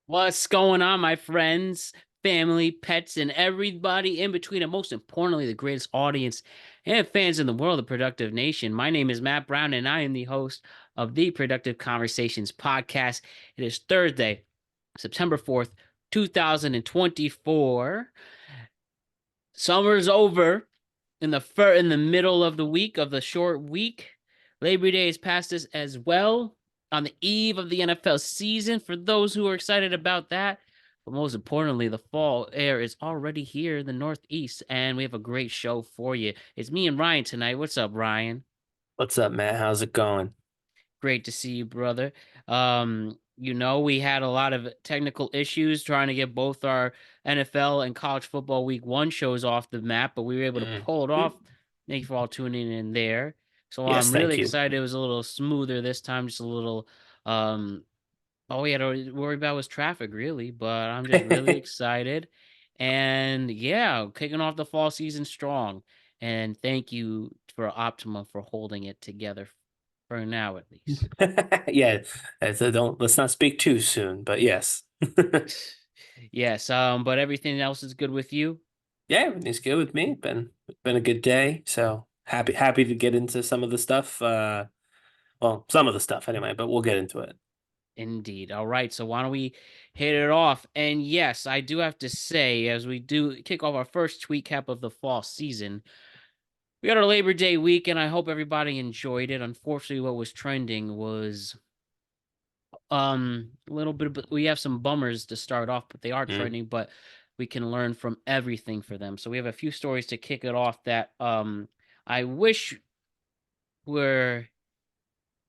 What's going on, my friends, family, pets, and everybody in between, and most importantly, the greatest audience and fans in the world, the Productive Nation? My name is Matt Brown, and I am the host of the Productive Conversations podcast. It is Thursday, September 4th, 2024. Summer's over in the middle of the week of the short week. Labor Day is past us as well on the eve of the NFL season for those who are excited about that. But most importantly, the fall air is already here in the Northeast, and we have a great show for you. It's me and Ryan tonight. What's up, Ryan? What's up, Matt? How's it going? Great to see you, brother. We had a lot of technical issues trying to get both our NFL and college football week one shows off the map, but we were able to Mm. pull it off. Thank you for all tuning in there. So Yes, I'm really thank you. excited. It was a little smoother this time, just a little um all we had to worry about was traffic, really, but I'm just really excited. And yeah, kicking off the fall season strong. And thank you for Optima for holding it together for now at least. Yeah, let's not speak too soon, but yes. Yes, but everything else is good with you? Yeah, everything's good with me. Been a good day, so happy to get into some of the stuff. Well, some of the stuff anyway, but we'll get into it. Indeed. All right, so why don't we hit it off? And yes, I do have to say, as we do kick off our first tweet cap of the fall season, we got our Labor Day week, and I hope everybody enjoyed it. Unfortunately, what was trending was a little bit, but we have some bummers to start off, but they are Mm. trending, but we can learn from everything for them. So we have a few stories to kick it off that I wish were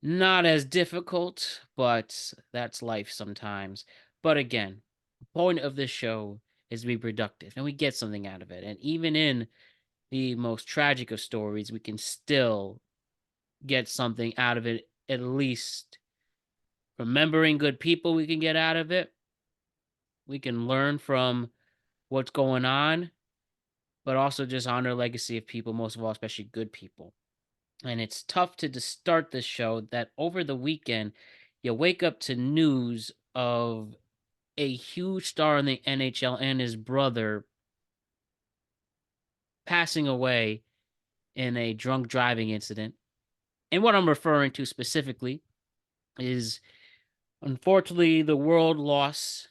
not as difficult, but that's life sometimes. But again, the point of this show is to be productive and we get something out of it. And even in the most tragic of stories, we can still get something out of it. At least remembering good people, we can get out of it. We can learn from what's going on, but also just honor legacy of people, most of all, especially good people. And it's tough to start this show that over the weekend, you wake up to news of a huge star in the NHL and his brother passing away in a drunk driving incident. And what I'm referring to specifically is, unfortunately, the world lost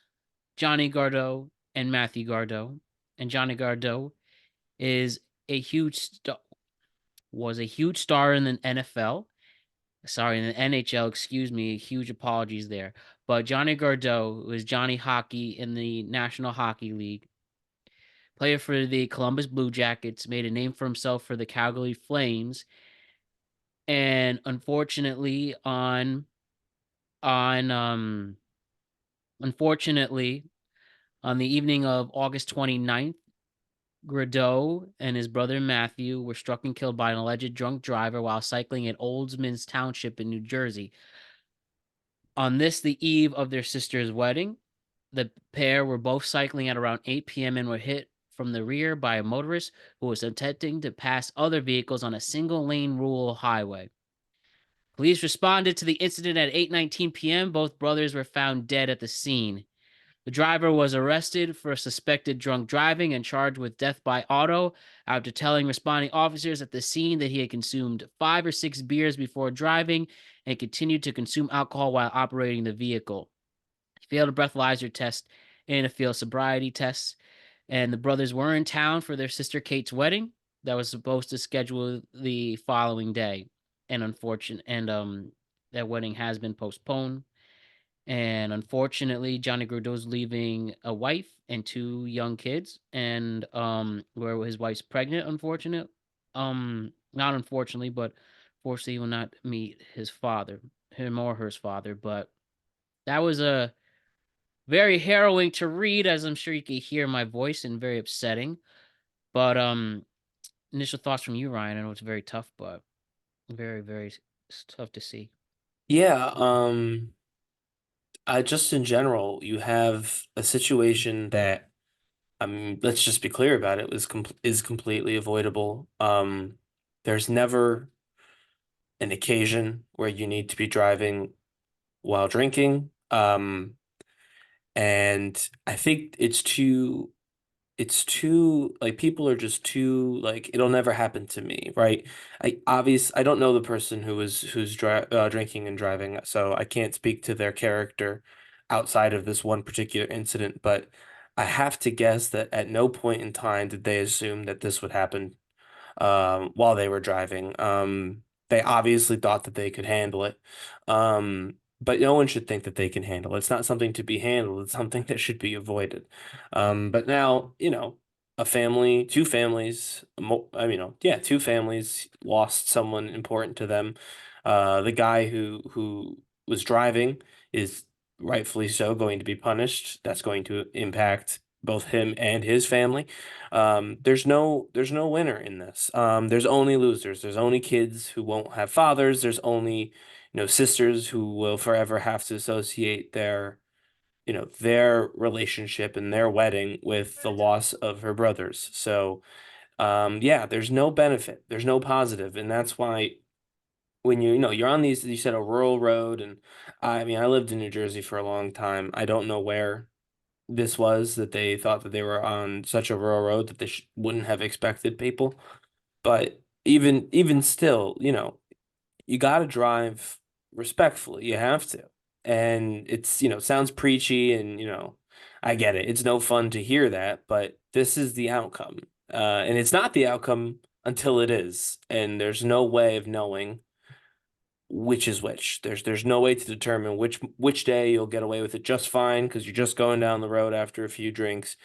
Johnny Gaudreau and Matthew Gaudreau. And Johnny Gaudreau is a huge star, was a huge star in the NFL. Sorry, in the NHL, excuse me, huge apologies there. But Johnny Gaudreau was Johnny Hockey in the National Hockey League. Player for the Columbus Blue Jackets, made a name for himself for the Calgary Flames, and on unfortunately on the evening of August 29th, Gradeau and his brother Matthew were struck and killed by an alleged drunk driver while cycling at Oldsmans Township in New Jersey. On this, the eve of their sister's wedding, the pair were both cycling at around 8 p.m. and were hit from the rear by a motorist who was attempting to pass other vehicles on a single lane rural highway. Police responded to the incident at 8:19 p.m. Both brothers were found dead at the scene. The driver was arrested for suspected drunk driving and charged with death by auto after telling responding officers at the scene that he had consumed 5 or 6 beers before driving and continued to consume alcohol while operating the vehicle. He failed a breathalyzer test and a field sobriety test, and the brothers were in town for their sister Kate's wedding that was supposed to schedule the following day. And that wedding has been postponed. And unfortunately, Johnny Gaudreau's leaving a wife and two young kids, and where his wife's pregnant. Not unfortunately, but fortunately, he will not meet his father, him or her father. But that was a very harrowing to read, as I'm sure you can hear my voice, and very upsetting. But initial thoughts from you, Ryan. I know it's very tough, but very, very tough to see. Yeah, just in general, you have a situation that, let's just be clear about it, is completely avoidable. There's never an occasion where you need to be driving while drinking. And I think it's too like people are just too like it'll never happen to me, right? I don't know the person who's drinking and driving, so I can't speak to their character outside of this one particular incident, but I have to guess that at no point in time did they assume that this would happen while they were driving. They obviously thought that they could handle it. But no one should think that they can handle it. It's not something to be handled. It's something that should be avoided. But now, a family, two families, I mean, yeah, two families lost someone important to them. The guy who was driving is rightfully so going to be punished. That's going to impact both him and his family. There's no winner in this. There's only losers. There's only kids who won't have fathers. There's only, sisters who will forever have to associate their relationship and their wedding with the loss of her brothers. So, yeah, there's no benefit. There's no positive, and that's why when you're on these, you said a rural road, and I mean, I lived in New Jersey for a long time. I don't know where this was that they thought that they were on such a rural road that they sh wouldn't have expected people. But even still, you got to drive respectfully. You have to. And sounds preachy and, I get it. It's no fun to hear that, but this is the outcome. And it's not the outcome until it is. And there's no way of knowing which is which. There's no way to determine which day you'll get away with it just fine because you're just going down the road after a few drinks,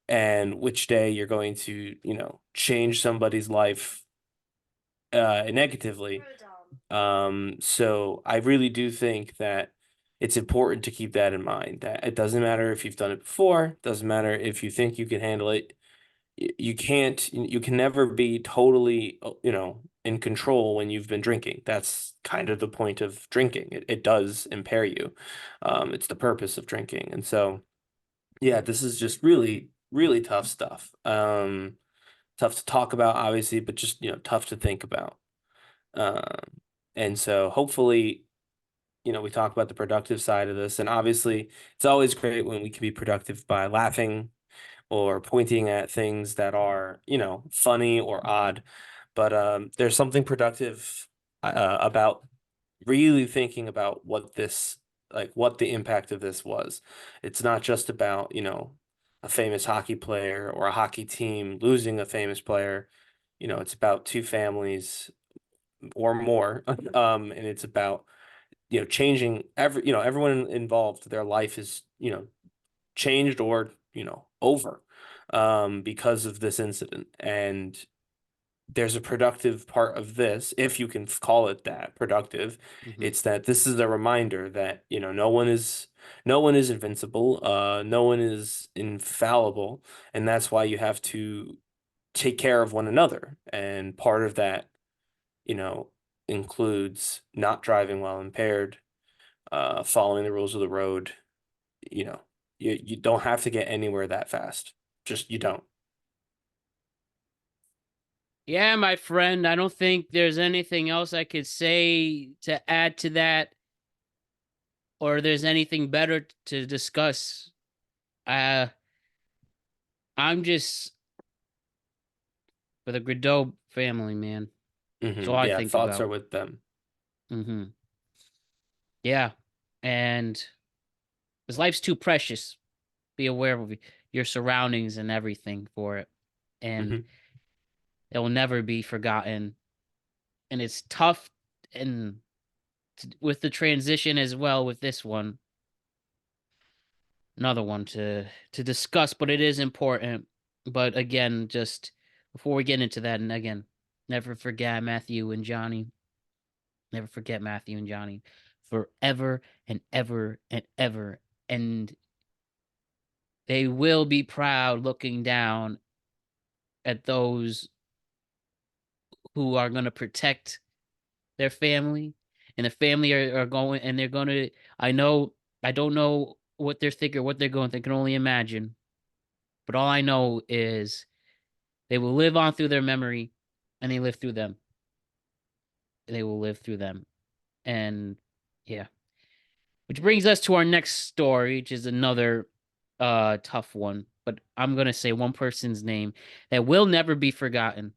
and which day you're going to, change somebody's life negatively. So I really do think that it's important to keep that in mind, that it doesn't matter if you've done it before, doesn't matter if you think you can handle it. You can never be totally, in control when you've been drinking. That's kind of the point of drinking. It does impair you. It's the purpose of drinking. And so, yeah, this is just really, really tough stuff. Tough to talk about, obviously, but just, tough to think about. Um, and so hopefully, we talk about the productive side of this. And obviously, it's always great when we can be productive by laughing or pointing at things that are, funny or odd. But there's something productive about really thinking about what the impact of this was. It's not just about, a famous hockey player or a hockey team losing a famous player. It's about two families or more. And it's about, changing everyone involved, their life is, changed or, over because of this incident. And there's a productive part of this, if you can call it that, productive. Hmm. It's that this is a reminder that, no one is invincible, no one is infallible, and that's why you have to take care of one another. And part of that, you know, includes not driving while impaired, following the rules of the road. You know, you don't have to get anywhere that fast. Just you don't. Yeah, my friend, I don't think there's anything else I could say to add to that, or there's anything better to discuss. Uh, I'm just for the Gaudreau family, man. That's all I Yeah, think thoughts are about. with them. Hmm. Yeah, and his life's too precious. Be aware of your surroundings and everything for it, and Hmm. it will never be forgotten. And it's tough, and with the transition as well with this one, another one to discuss, but it is important. But again, just before we get into that, and again, never forget Matthew and Johnny. Never forget Matthew and Johnny forever and ever and ever. And they will be proud looking down at those who are going to protect their family. And the family are going, and they're going to, I don't know what they're thinking, what they're going, they can only imagine. But all I know is they will live on through their memory, and they live through them. They will live through them. And yeah. Which brings us to our next story, which is another tough one. But I'm gonna say one person's name that will never be forgotten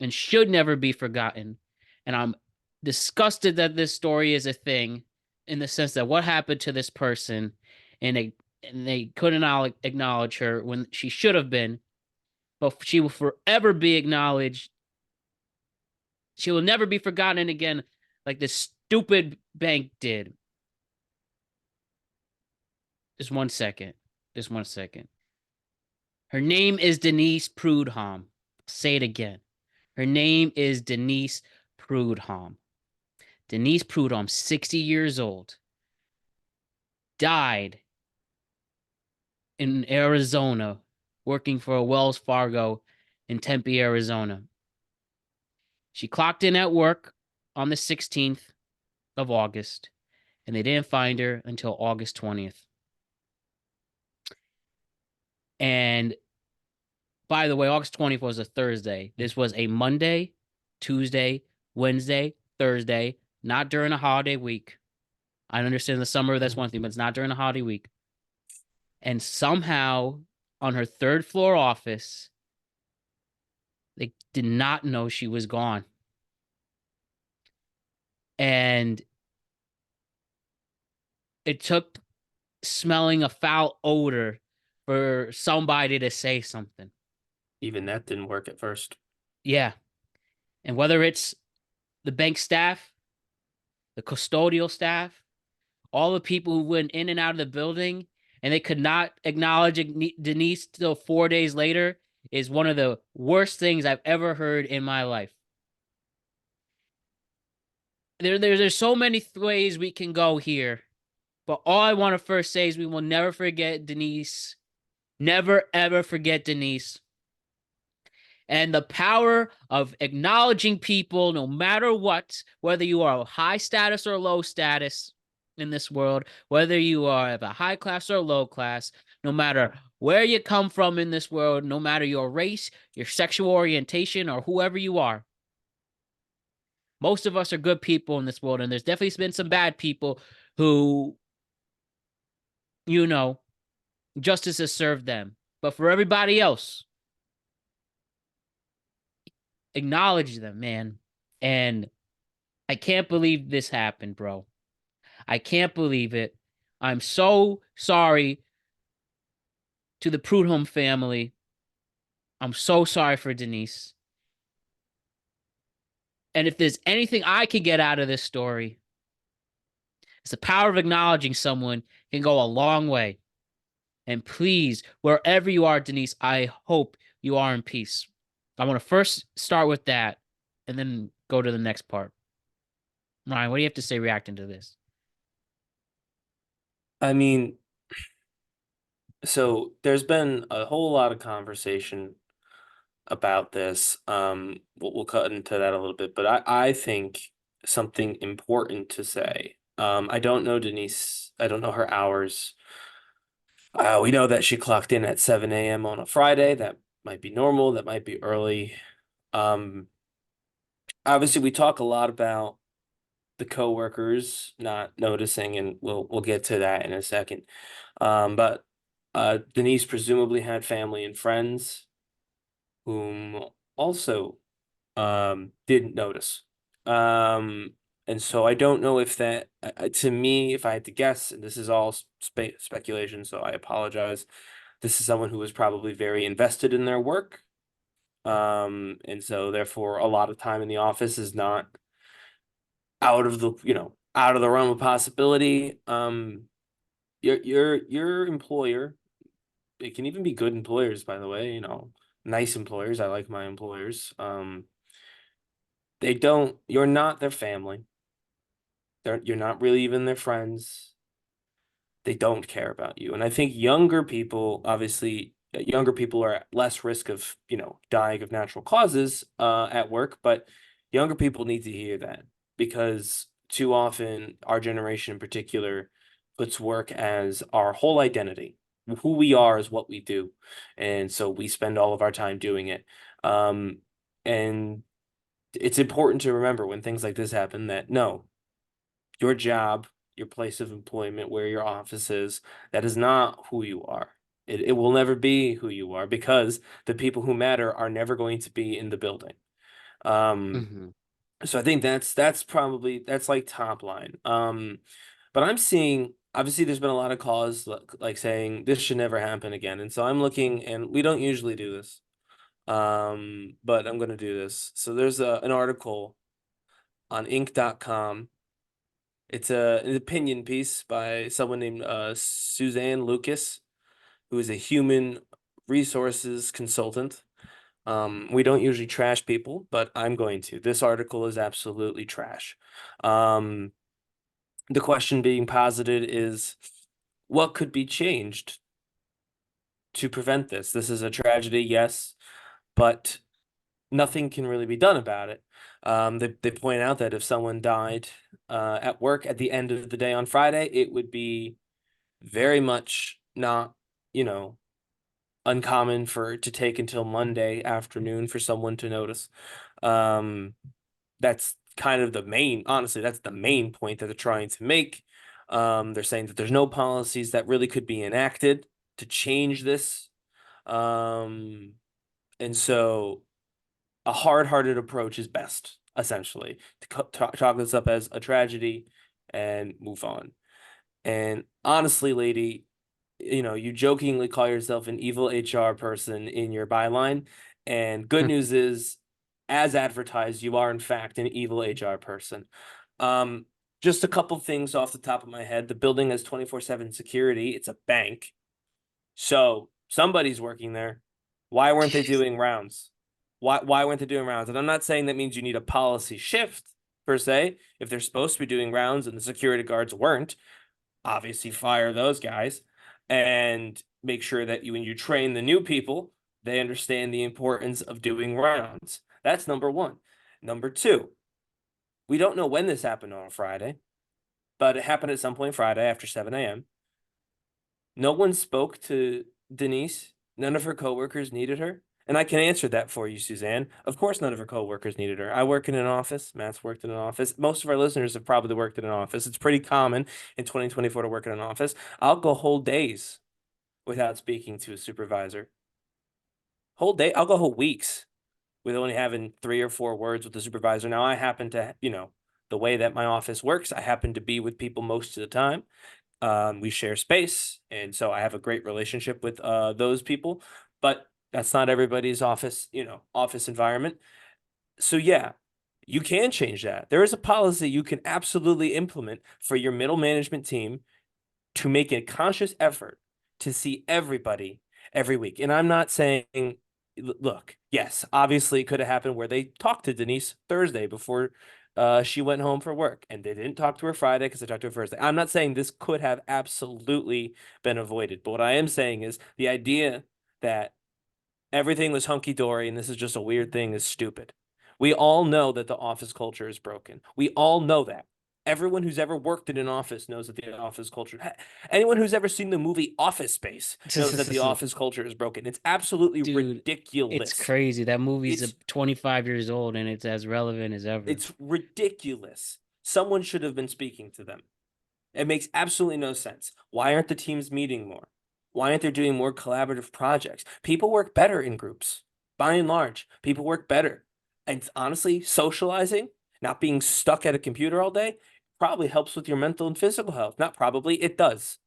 and should never be forgotten. And I'm disgusted that this story is a thing in the sense that what happened to this person and they couldn't acknowledge her when she should have been, but she will forever be acknowledged. She will never be forgotten again like this stupid bank did. Just one second. Just one second. Her name is Denise Prudhomme. Say it again. Her name is Denise Prudhomme. Denise Prudhomme, 60 years old, died in Arizona working for Wells Fargo in Tempe, Arizona. She clocked in at work on the 16th of August, and they didn't find her until August 20th. And by the way, August 20th was a Thursday. This was a Monday, Tuesday, Wednesday, Thursday, not during a holiday week. I understand the summer, that's one thing, but it's not during a holiday week. And somehow on her third floor office, they did not know she was gone. And it took smelling a foul odor for somebody to say something. Even that didn't work at first. Yeah. And whether it's the bank staff, the custodial staff, all the people who went in and out of the building and they could not acknowledge Denise till 4 days later is one of the worst things I've ever heard in my life. There's so many ways we can go here, but all I want to first say is we will never forget Denise. Never, ever forget Denise. And the power of acknowledging people, no matter what, whether you are high status or low status in this world, whether you are of a high class or low class, no matter where you come from in this world, no matter your race, your sexual orientation, or whoever you are. Most of us are good people in this world, and there's definitely been some bad people who, you know, justice has served them. But for everybody else, acknowledge them, man. And I can't believe this happened, bro. I can't believe it. I'm so sorry to the Prudhomme family. I'm so sorry for Denise. And if there's anything I can get out of this story, it's the power of acknowledging someone can go a long way. And please, wherever you are, Denise, I hope you are in peace. I want to first start with that and then go to the next part. Ryan, what do you have to say reacting to this? I mean, so there's been a whole lot of conversation about this. We'll cut into that a little bit, but I think something important to say. I don't know Denise. I don't know her hours. We know that she clocked in at 7 a.m. on a Friday. That might be normal. That might be early. Um, Obviously, we talk a lot about the coworkers not noticing, and we'll get to that in a second. But Denise presumably had family and friends whom also didn't notice. Um, and so I don't know if that, to me, if I had to guess, and this is all speculation, so I apologize. This is someone who was probably very invested in their work. And so therefore a lot of time in the office is not out of the, out of the realm of possibility. Your employer, it can even be good employers, by the way, nice employers. I like my employers. You're not their family. You're not really even their friends. They don't care about you. And I think younger people, obviously, younger people are at less risk of, dying of natural causes at work, but younger people need to hear that because too often our generation in particular puts work as our whole identity. Who we are is what we do. And so we spend all of our time doing it. And it's important to remember when things like this happen that no, your job your place of employment, where your office is. That is not who you are. It will never be who you are because the people who matter are never going to be in the building. Um, Mhm. so I think that's like top line. But I'm seeing obviously there's been a lot of calls like saying this should never happen again. And so I'm looking, and we don't usually do this. But I'm gonna do this. So there's an article on Inc.com. It's an opinion piece by someone named Suzanne Lucas, who is a human resources consultant. We don't usually trash people, but I'm going to. This article is absolutely trash. Um, the question being posited is what could be changed to prevent this? This is a tragedy, yes, but nothing can really be done about it. They point out that if someone died at work at the end of the day on Friday, it would be very much not, you know, uncommon for it to take until Monday afternoon for someone to notice. Um, that's kind of the main, honestly, that's the main point that they're trying to make. They're saying that there's no policies that really could be enacted to change this. Um, and so a hard-hearted approach is best, essentially, to chalk this up as a tragedy and move on. And honestly, lady, you jokingly call yourself an evil HR person in your byline, and good news is, as advertised, you are in fact an evil HR person. Um, just a couple things off the top of my head. The building has 24/7 security. It's a bank. So somebody's working there. Why weren't they doing rounds? Why weren't they doing rounds? And I'm not saying that means you need a policy shift per se. If they're supposed to be doing rounds and the security guards weren't, obviously fire those guys and make sure that when you train the new people, they understand the importance of doing rounds. That's number one. Number two, we don't know when this happened on a Friday, but it happened at some point Friday after 7 a.m. No one spoke to Denise. None of her coworkers needed her. And I can answer that for you, Suzanne. Of course, none of her coworkers needed her. I work in an office. Matt's worked in an office. Most of our listeners have probably worked in an office. It's pretty common in 2024 to work in an office. I'll go whole days without speaking to a supervisor. Whole day, I'll go whole weeks with only having 3 or 4 words with the supervisor. Now, I happen to, the way that my office works, I happen to be with people most of the time. We share space, and so I have a great relationship with those people, but that's not everybody's office environment. So yeah, you can change that. There is a policy you can absolutely implement for your middle management team to make a conscious effort to see everybody every week. And I'm not saying, look, yes, obviously it could have happened where they talked to Denise Thursday before she went home for work, and they didn't talk to her Friday because they talked to her Thursday. I'm not saying this could have absolutely been avoided, but what I am saying is the idea that everything was hunky dory and this is just a weird thing is stupid. We all know that the office culture is broken. We all know that. Everyone who's ever worked in an office knows that the office culture. Anyone who's ever seen the movie Office Space knows that the office culture is broken. It's absolutely Dude, it's ridiculous. crazy. That movie's It's 25 years old and it's as relevant as ever. it's ridiculous. Someone should have been speaking to them. It makes absolutely no sense. Why aren't the teams meeting more? Why aren't they doing more collaborative projects? People work better in groups. By and large, people work better. And honestly, socializing, not being stuck at a computer all day, probably helps with your mental and physical health. Not probably, it does.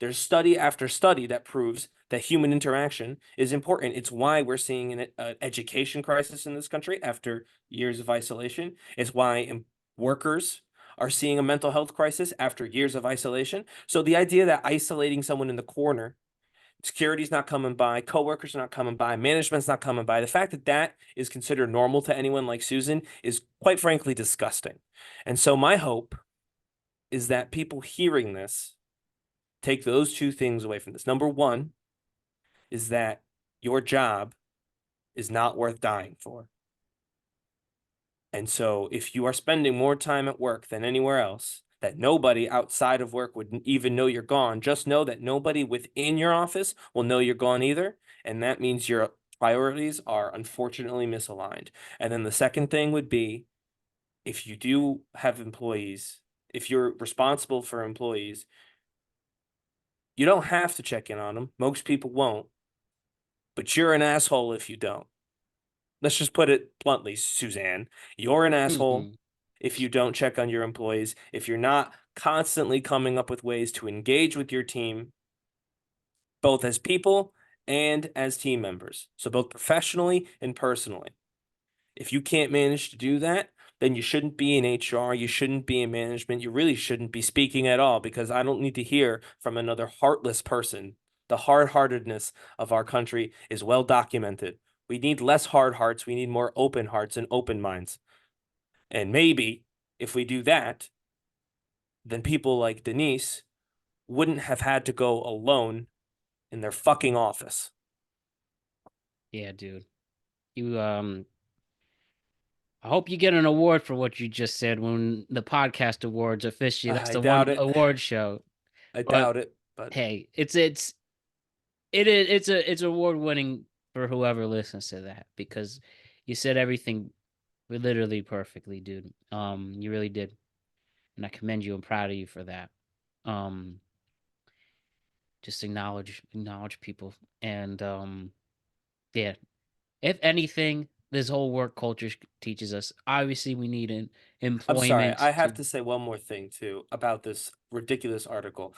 There's study after study that proves that human interaction is important. It's why we're seeing an education crisis in this country after years of isolation. It's why workers are seeing a mental health crisis after years of isolation. So the idea that isolating someone in the corner, security's not coming by, coworkers are not coming by, management's not coming by, the fact that that is considered normal to anyone like Susan is quite frankly disgusting. And so my hope is that people hearing this take those two things away from this. Number one is that your job is not worth dying for. And so if you are spending more time at work than anywhere else, that nobody outside of work would even know you're gone, just know that nobody within your office will know you're gone either. And that means your priorities are unfortunately misaligned. And then the second thing would be if you do have employees, if you're responsible for employees, you don't have to check in on them. Most people won't, but you're an asshole if you don't. Let's just put it bluntly, Suzanne. You're an asshole Mhm. if you don't check on your employees, if you're not constantly coming up with ways to engage with your team, both as people and as team members. So, both professionally and personally. If you can't manage to do that, then you shouldn't be in HR, you shouldn't be in management, you really shouldn't be speaking at all because I don't need to hear from another heartless person. The hard-heartedness of our country is well documented. We need less hard hearts, we need more open hearts and open minds. And maybe if we do that, then people like Denise wouldn't have had to go alone in their fucking office. Yeah, dude. You I hope you get an award for what you just said when the podcast awards officially. That's I the one doubt it. award show. I But doubt it, but hey, it's award winning for whoever listens to that because you said everything literally perfectly, dude. You really did. And I commend you and proud of you for that. Um just acknowledge people. And yeah, if anything, this whole work culture teaches us. Obviously, we need an I'm sorry. employment I have to. to say one more thing too about this ridiculous article.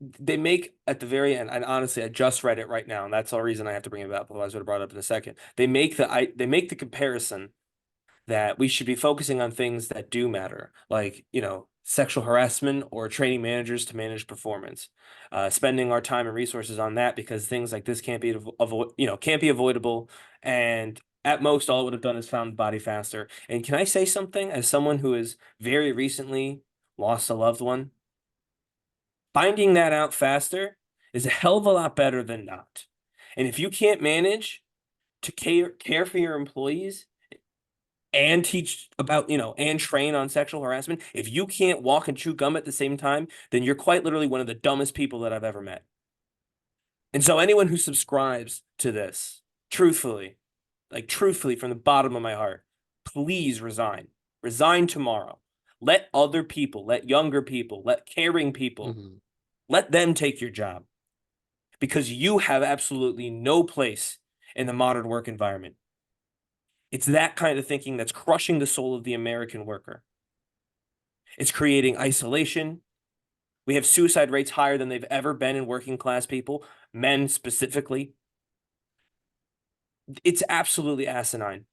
They make at the very end, and honestly, I just read it right now, and that's the reason I have to bring it up. Otherwise, I would have brought it up in a second. They make the comparison that we should be focusing on things that do matter, like, sexual harassment or training managers to manage performance, spending our time and resources on that because things like this can't be can't be avoidable. And at most, all it would have done is found the body faster. And can I say something as someone who has very recently lost a loved one? Finding that out faster is a hell of a lot better than not. And if you can't manage to care for your employees and teach about, and train on sexual harassment, if you can't walk and chew gum at the same time, then you're quite literally one of the dumbest people that I've ever met. And so anyone who subscribes to this, truthfully, like truthfully from the bottom of my heart, please resign. Resign tomorrow. Let other people, let younger people, let caring people, Mhm. let them take your job because you have absolutely no place in the modern work environment. It's that kind of thinking that's crushing the soul of the American worker. It's creating isolation. We have suicide rates higher than they've ever been in working class people, men specifically. It's absolutely asinine.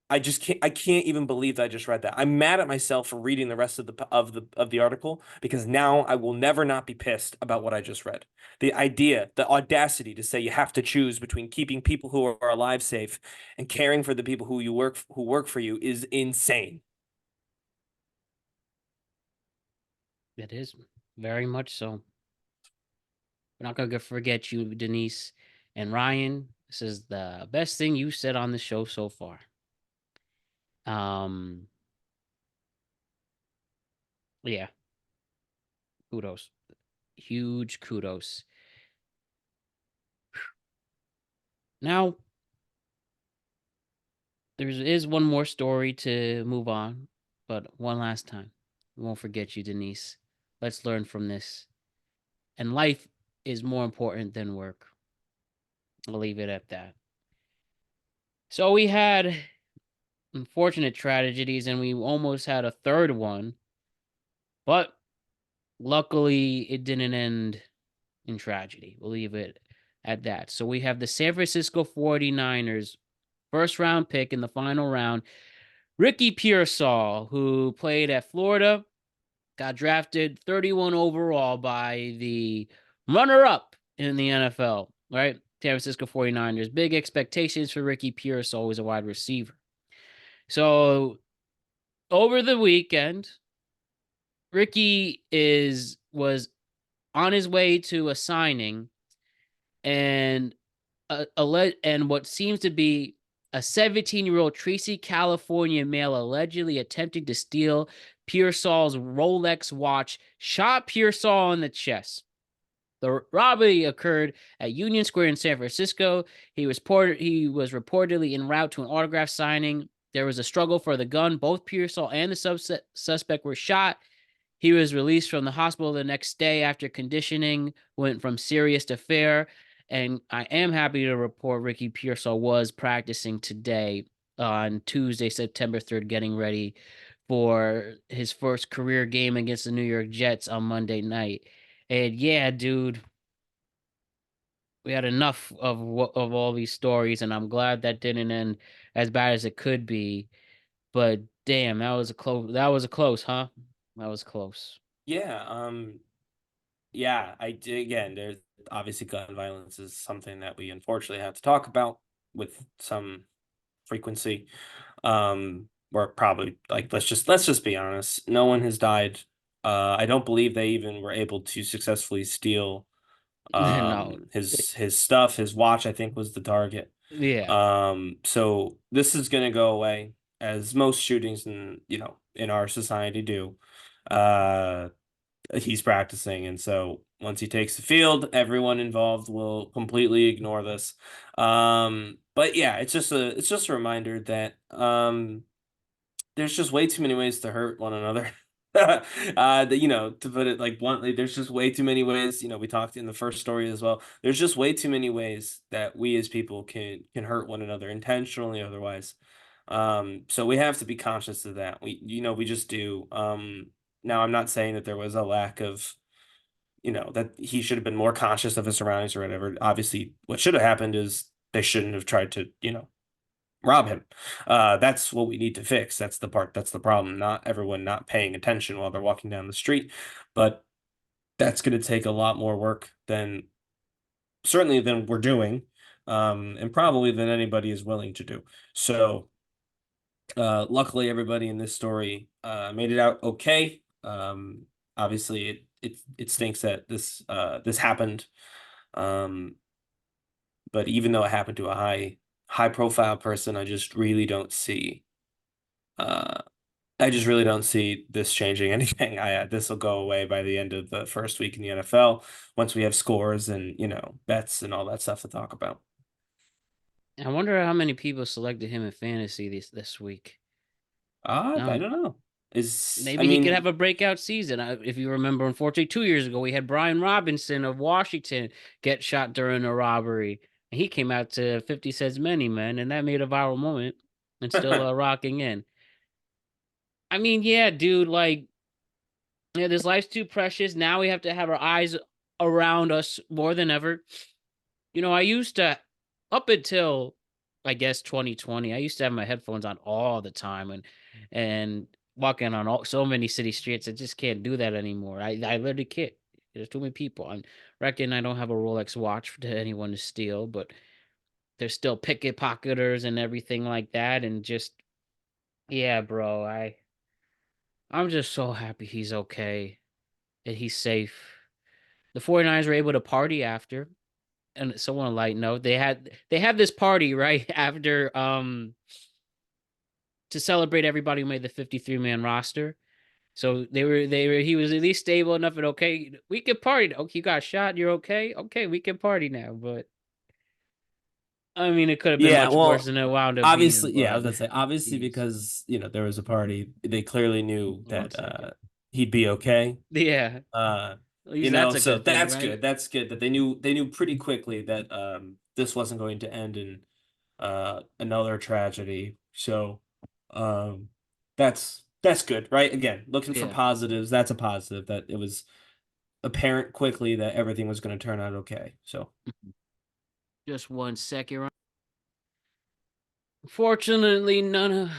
I can't even believe that I just read that. I'm mad at myself for reading the rest of the article because now I will never not be pissed about what I just read. The idea, the audacity to say you have to choose between keeping people who are alive safe and caring for the people who work for you is insane. It is very much so. We're not gonna forget you, Denise and Ryan. This is the best thing you said on the show so far. Um, yeah, kudos, huge kudos. Now there is one more story to move on, but one last time, we won't forget you, Denise. Let's learn from this. And life is more important than work. I'll leave it at that. So we had unfortunate tragedies, and we almost had a third one, but luckily it didn't end in tragedy. We'll leave it at that. So we have the San Francisco 49ers first round pick in the final round, Ricky Pearsall, who played at Florida, got drafted 31 overall by the runner up in the NFL, right? San Francisco 49ers. Big expectations for Ricky Pearsall as a wide receiver. So over the weekend, Ricky was on his way to a signing, and and what seems to be a 17-year-old Tracy, California male allegedly attempting to steal Pearsall's Rolex watch shot Pearsall in the chest. The robbery occurred at Union Square in San Francisco. He was reportedly en route to an autograph signing. There was a struggle for the gun. Both Pearsall and the suspect were shot. He was released from the hospital the next day after conditioning went from serious to fair. And I am happy to report Ricky Pearsall was practicing today on Tuesday, September 3rd, getting ready for his first career game against the New York Jets on Monday night. And yeah, dude, we had enough of all these stories, and I'm glad that didn't end as bad as it could be. But damn, that was a close. That was a close, huh? That was close. Yeah, yeah, again, there's obviously gun violence is something that we unfortunately have to talk about with some frequency. We're probably like let's just be honest. No one has died. I don't believe they even were able to successfully steal No, his stuff. His watch, I think, was the target. yeah. So this is gonna go away, as most shootings in our society do. Uh he's practicing, and so once he takes the field, everyone involved will completely ignore this. But yeah, it's just a reminder that there's just way too many ways to hurt one another. To put it like bluntly, there's just way too many ways. We talked in the first story as well. There's just way too many ways that we as people can hurt one another intentionally, otherwise. So we have to be conscious of that. We just do. Now I'm not saying that there was a lack of, that he should have been more conscious of his surroundings or whatever. Obviously, what should have happened is they shouldn't have tried to, rob him. That's what we need to fix. That's the part. That's the problem. Not everyone not paying attention while they're walking down the street, but that's going to take a lot more work than certainly than we're doing, and probably than anybody is willing to do. So, luckily, everybody in this story made it out okay. Obviously, it stinks that this happened. Um, but even though it happened to a high profile person, uh I just really don't see this changing anything. This will go away by the end of the first week in the NFL once we have scores and, bets and all that stuff to talk about. I wonder how many people selected him in fantasy this week. I Now, don't know. I maybe he could have mean, a breakout season. If you remember, unfortunately, 2 years ago, we had Brian Robinson of Washington get shot during a robbery. And he came out to 50 Cents Many Men, and that made a viral moment and still rocking in. I mean, yeah, dude, like, yeah, this life's too precious. Now we have to have our eyes around us more than ever. I used to, up until I guess 2020, I used to have my headphones on all the time and walking on so many city streets. I just can't do that anymore. I literally can't. There's too many people. I reckon I don't have a Rolex watch for anyone to steal, but there's still pickpocketers and everything like that. And just yeah, bro. I'm just so happy he's okay and he's safe. The 49ers were able to party after. And so on a light note, they had this party right after to celebrate everybody who made the 53-man roster. So they were he was at least stable enough and okay, we can party. Okay, you got shot, you're okay. Okay, we can party now. But I mean, it could have been yeah, much worse well, than it wound up being. obviously, yeah, I But was gonna say, obviously, jeez, because, there was a party, they clearly knew one that second. he'd be okay. Yeah, Uh, at least that's a so good thing, that's right? good. That's good that they knew pretty quickly that this wasn't going to end in another tragedy. So um that's good, right? Again, looking for Yeah. positives, that's a positive that it was apparent quickly that everything was going to turn out okay. So Just 1 second. Fortunately, none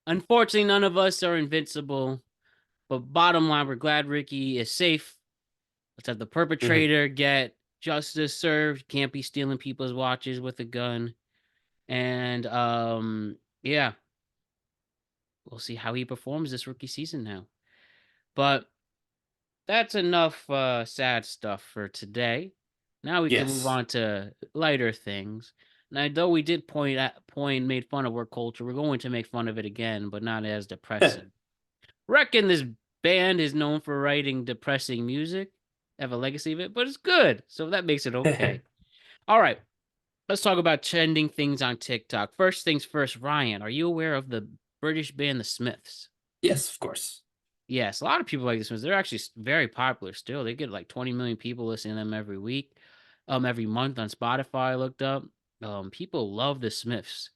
of us are invincible. But bottom line, we're glad Ricky is safe. Let's have the mhm. perpetrator get justice served. Can't be stealing people's watches with a gun. And yeah, we'll see how he performs this rookie season now. But that's enough sad stuff for today. Now we can move Yes. on to lighter things. Now, though we did made fun of work culture, we're going to make fun of it again, but not as depressing. Reckon this band is known for writing depressing music, have a legacy of it, but it's good, so that makes it okay. All right, let's talk about trending things on TikTok. First things first, Ryan, are you aware of the British band The Smiths? Yes, of course. Yes, a lot of people like the Smiths. They're actually very popular still. They get like 20 million people listening to them every week, every month on Spotify. I looked up. People love the Smiths.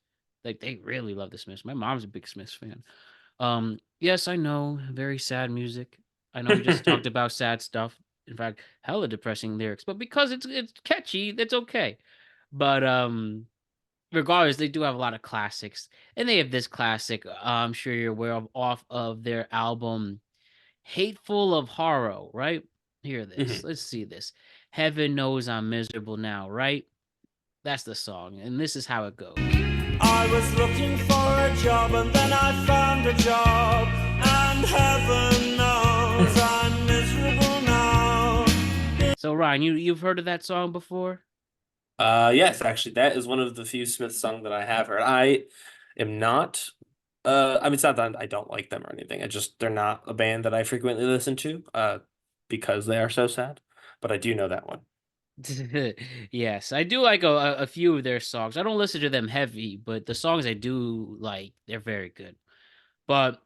Like they really love the Smiths. My mom's a big Smiths fan. Yes, I know, very sad music. I know we just talked about sad stuff. In fact, hella depressing lyrics, but because it's catchy, that's okay. But regardless, they do have a lot of classics, and they have this classic. I'm sure you're aware of off of their album "Hateful of Horror." Right? Hear this. Mhm. Let's see this. Heaven knows I'm miserable now. Right? That's the song, and this is how it goes. I was looking for a job and then I found a job, and heaven knows I'm miserable now. So Ryan, you've heard of that song before? Yes, actually, that is one of the few Smith songs that I have heard. I am not, I mean, it's not that I don't like them or anything. I just, they're not a band that I frequently listen to, because they are so sad. But I do know that one. Yes, I do like a few of their songs. I don't listen to them heavy, but the songs I do like, they're very good. But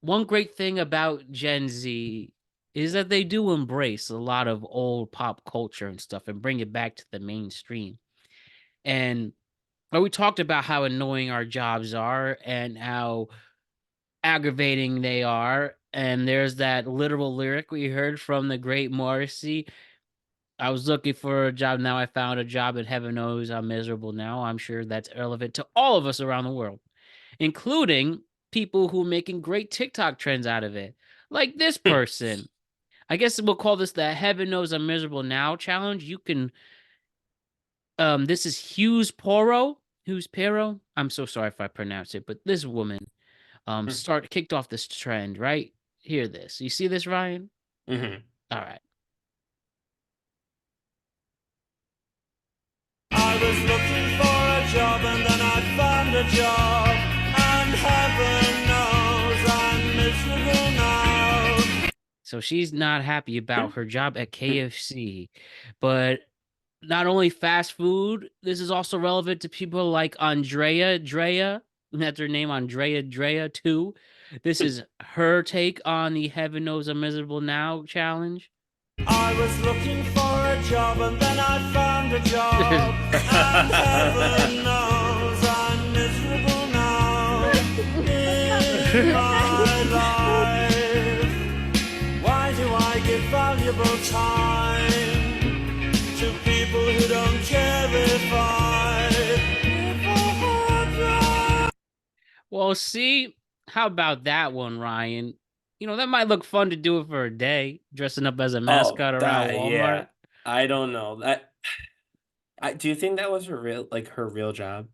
one great thing about Gen Z is that they do embrace a lot of old pop culture and stuff and bring it back to the mainstream. And we talked about how annoying our jobs are and how aggravating they are. And there's that literal lyric we heard from the great Morrissey. I was looking for a job. Now I found a job, and heaven knows I'm miserable now. I'm sure that's relevant to all of us around the world, including people who are making great TikTok trends out of it. Like this person. I guess we'll call this the heaven knows I'm miserable now challenge. You can this is Hughes Poro. Hughes Pero. I'm so sorry if I pronounce it, but this woman start kicked off this trend, right? Hear this. You see this, Ryan? Hmm. All right. I was looking for a job and then I found a job, and heaven knows I'm miserable now. So she's not happy about her job at KFC, but not only fast food, this is also relevant to people like Andrea Drea. That's her name, Andrea Drea too. This is her take on the Heaven Knows I'm Miserable Now challenge. I was looking for a job and then I found a job, and heaven knows I'm miserable now in my life. Why do I give valuable time to people who don't care if I Well, see, how about that one, Ryan? You know, that might look fun to do it for a day, dressing up as a Oh, mascot around that, Walmart. yeah. I don't know. Do you think that was her real job?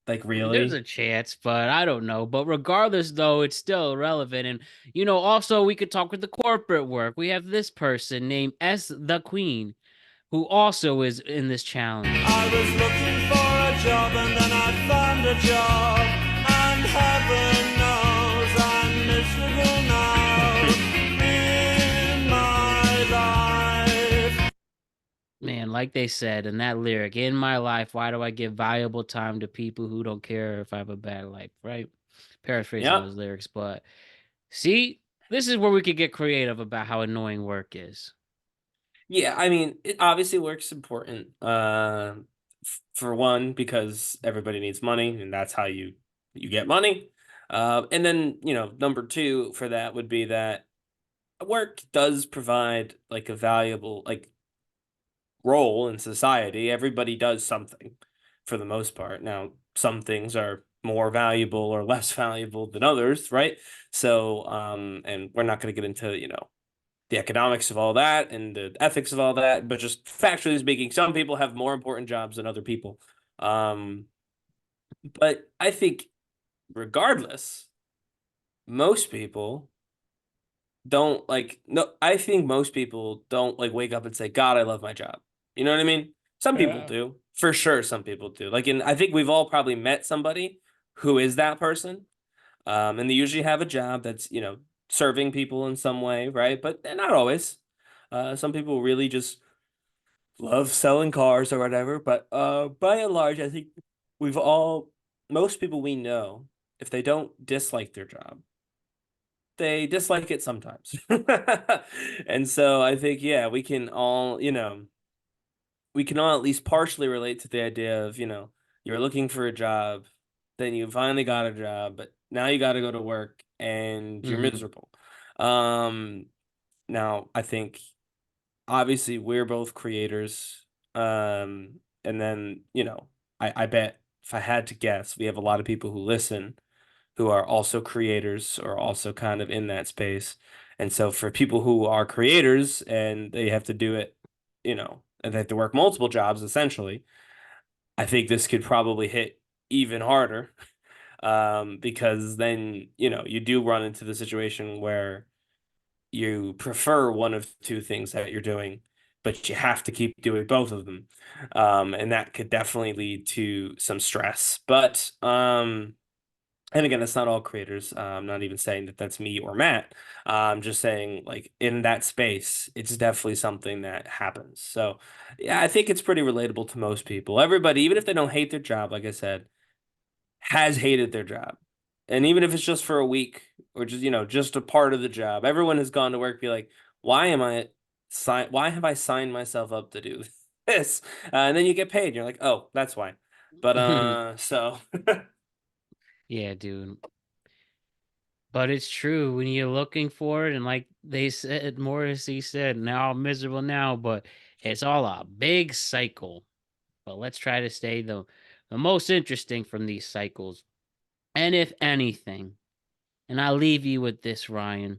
Like, I mean, there's really? a chance, but I don't know. But regardless, though, it's still relevant. And, you know, also we could talk with the corporate work. We have this person named S. The Queen, who also is in this challenge. I was looking for a job and then I found a job, and heaven knows I'm miserable now in my life. Man, like they said in that lyric, in my life, why do I give valuable time to people who don't care if I have a bad life, right? Paraphrasing Yeah. those lyrics, but see, this is where we could get creative about how annoying work is. Yeah, I mean, it obviously work's important. For one, because everybody needs money, and that's how you get money. And then, number two for that would be that work does provide like a valuable like role in society. Everybody does something for the most part. Now, some things are more valuable or less valuable than others, right? So, and we're not going to get into, the economics of all that and the ethics of all that, but just factually speaking, some people have more important jobs than other people. Um, but I think regardless, most people don't like no, I think most people don't like wake up and say, God, I love my job. You know what I mean? Some people Yeah. do. For sure, some people do. Like, and I think we've all probably met somebody who is that person. And they usually have a job that's, serving people in some way, right? But not always. Some people really just love selling cars or whatever. But by and large, I think we've all, most people we know, if they don't dislike their job, they dislike it sometimes. And so I think, yeah, we can all, we can all at least partially relate to the idea of, you're looking for a job, then you finally got a job, but now you got to go to work and you're Mhm. miserable. Um, Now I think obviously we're both creators. And then, I bet if I had to guess, we have a lot of people who listen who are also creators or also kind of in that space. And so for people who are creators and they have to do it, and they have to work multiple jobs essentially, I think this could probably hit even harder. Because then, you do run into the situation where you prefer one of two things that you're doing, but you have to keep doing both of them. And that could definitely lead to some stress. But and again, that's not all creators. I'm not even saying that that's me or Matt. I'm just saying, like, in that space, it's definitely something that happens. So, yeah, I think it's pretty relatable to most people. Everybody, even if they don't hate their job, like I said, has hated their job. And even if it's just for a week or just, just a part of the job, everyone has gone to work be like, why have I signed myself up to do this? And then you get paid. You're like, oh, that's why. But so Yeah, dude. But it's true when you're looking for it, and like they said, Morrissey said, now I'm miserable now, but it's all a big cycle. But let's try to stay the most interesting from these cycles. And if anything, and I'll leave you with this, Ryan.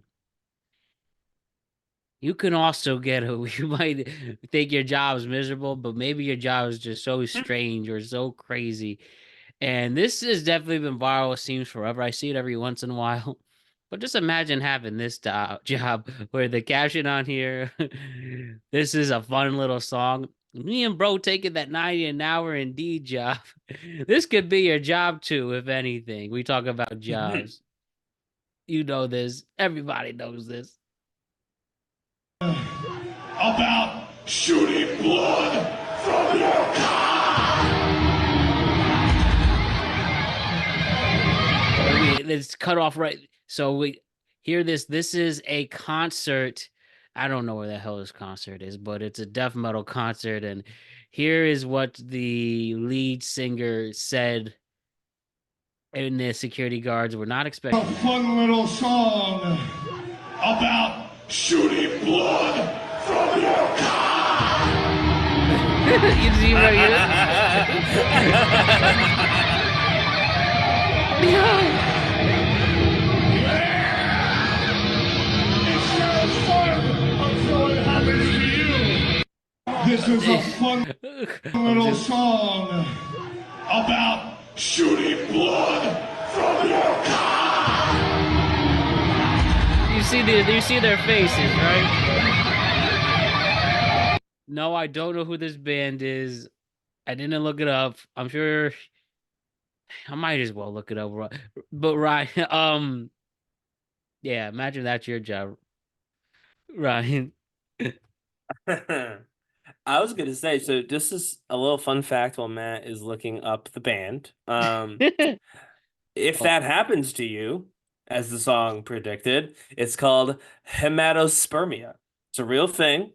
You can also get a you might think your job is miserable, but maybe your job is just so strange or so crazy. And this has definitely been viral, it seems forever. I see it every once in a while. But just imagine having this job where the caption on here, this is a fun little song. Me and bro taking that 90 an hour Indeed job. This could be your job too, if anything. We talk about jobs. You know this. Everybody knows this. About shooting blood from your It's cut off right. So we hear this. This is a concert. I don't know where the hell this concert is, but it's a death metal concert. And here is what the lead singer said. And the security guards were not a expecting that. fun little song about shooting blood from your You see right here? until it happens to you. This is a fun little song about shooting blood from your You see their faces, right? No, I don't know who this band is. I didn't look it up. I'm sure I might as well look it up. But Ryan, yeah, imagine that's your job, Ryan. I was gonna say, so this is a little fun fact while Matt is looking up the band. If Oh, that happens to you, as the song predicted, it's called hematospermia. It's a real thing.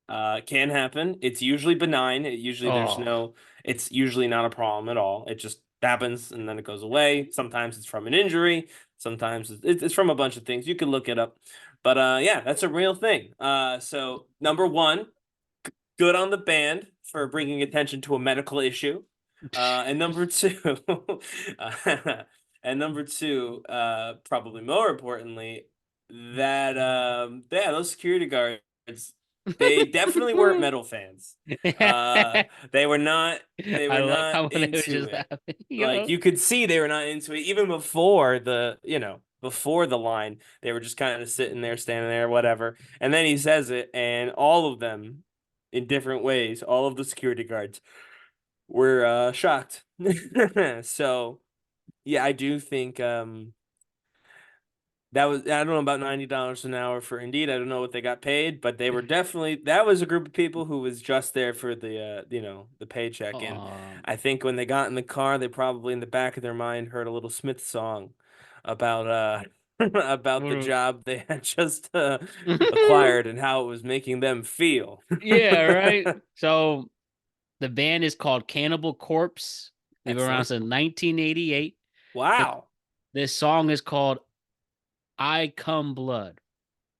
It can happen. It's usually benign. oh, It's usually not a problem at all. It just happens and then it goes away. Sometimes it's from an injury. Sometimes it's from a bunch of things. You can look it up. But yeah, that's a real thing. So number one, good on the band for bringing attention to a medical issue. And number two, probably more importantly, that yeah, those security guards, they definitely weren't metal fans. They were not. They I were love not how they were into just it. laughing. Like you could see, they were not into it even before before the line. They were just kind of sitting there, standing there, whatever. And then he says it, and all of them, in different ways, all of the security guards were shocked. So yeah, I do think I don't know about $90 an hour for Indeed. I don't know what they got paid, but they were definitely that was a group of people who was just there for the the paycheck. And Um, I think when they got in the car, they probably in the back of their mind heard a little Smith song about about the What job they had just acquired and how it was making them feel. Yeah, right. So the band is called Cannibal Corpse. They've been around Excellent. since 1988. The, Wow. this song is called "I Come Blood."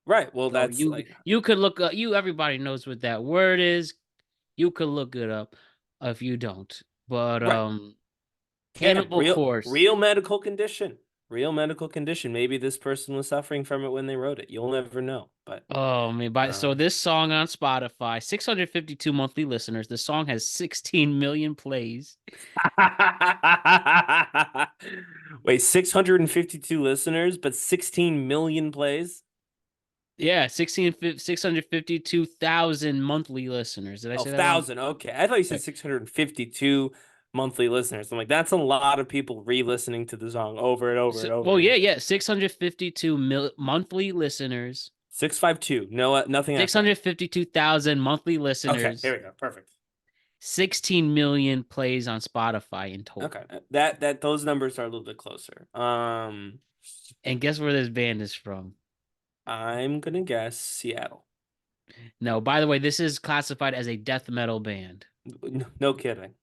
Right. Well, So that's like you could look up. Everybody knows what that word is. You could look it up if you don't. But right. Yeah, Cannibal Corpse. real medical condition. Real medical condition. Maybe this person was suffering from it when they wrote it. You'll never know. But Oh man! So um this song on Spotify, 652 monthly listeners. The song has 16 million plays. Wait, 652 listeners, but 16 million plays? Yeah, 652,000 monthly listeners. Did I Oh, say that wrong? 1,000. Okay. I thought you said Okay. 652 monthly listeners. I'm like, that's a lot of people re-listening to the song over and over So, and over well, again. yeah, 652 monthly listeners. 652. No, nothing after that. 652,000 monthly Okay, listeners. there we go. Perfect. 16 million plays on Spotify in total. Okay. That those numbers are a little bit closer. And guess where this band is from? I'm gonna guess Seattle. No, by the way, this is classified as a death metal band. No kidding.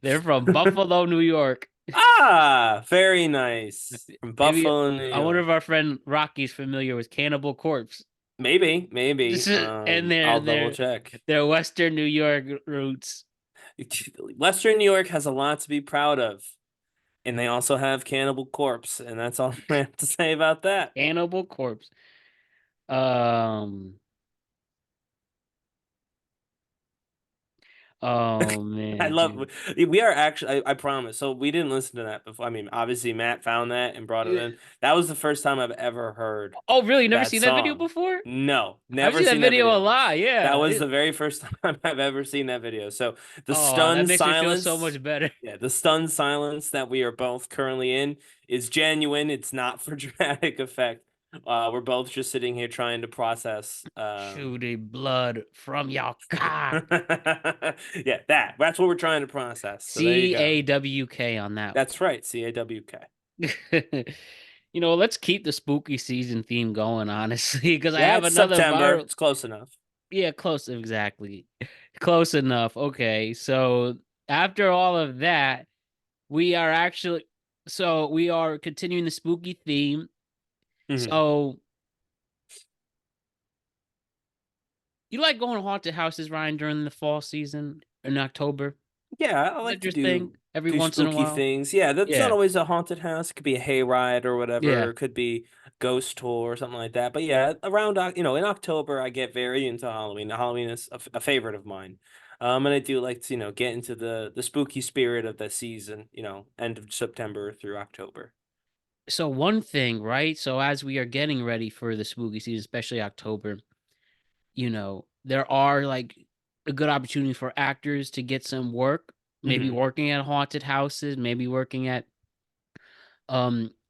They're from Buffalo, New York. Ah, very nice. From Maybe Buffalo, New I wonder York. if our friend Rocky's familiar with Cannibal Corpse. Maybe. And I'll double check. their Western New York roots. Western New York has a lot to be proud of. And they also have Cannibal Corpse, and that's all I have to say about that. Cannibal Corpse. Oh I man, love dude. we are actually I promise. So we didn't listen to that before. I mean, obviously Matt found that and brought it Yeah. in. That was the first time I've ever heard Oh, really? You never that seen that video song. before? No, I've never seen that seen that video a video. lot. That Yeah. was the very first time I've ever seen that video. So the Oh, that stunned makes me feel so silence, much better. yeah, the stunned silence that we are both currently in is genuine. It's not for dramatic effect. We're both just sitting here trying to process. Shooting blood from your cock. Yeah, that's what we're trying to process. So there you go. CAWK on that That's right, CAWK. one. Let's keep the spooky season theme going, honestly, because I Yeah, have it's another September. viral. It's close enough. Yeah, close, exactly. Close enough. Okay, so after all of that, we are actually, so we are continuing the spooky theme. Mhm. So you like going to haunted houses, Ryan, during the fall season in October? Yeah, I Is like that to your thing? Every once in a spooky while? things. Yeah, that's not Yeah. always a haunted house. It could be a hayride or whatever. Yeah. It could be ghost tour or something like that. But yeah, around in October I get very into Halloween. Halloween is a favorite of mine. And I do like to, get into the spooky spirit of the season, end of September through October. So one thing, right? So as we are getting ready for the spooky season, especially October, there are like a good opportunity for actors to get some work, maybe Mhm. working at haunted houses, maybe working at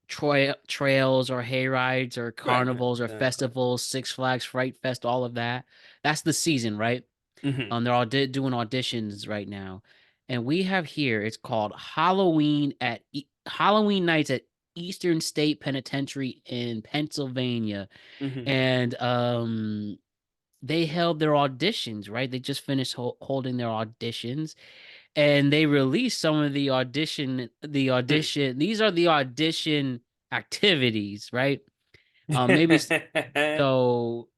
trails or hay rides or Right, carnivals or exactly. festivals, Six Flags, Fright Fest, all of that. That's the season, right? Mhm. They're all doing auditions right now, and we have here. It's called Halloween nights at Eastern State Penitentiary in Pennsylvania, Mhm. and they held their auditions. Right, they just finished holding their auditions, and they released some of the audition. The Mm. audition. These are the audition activities, right? Maybe so.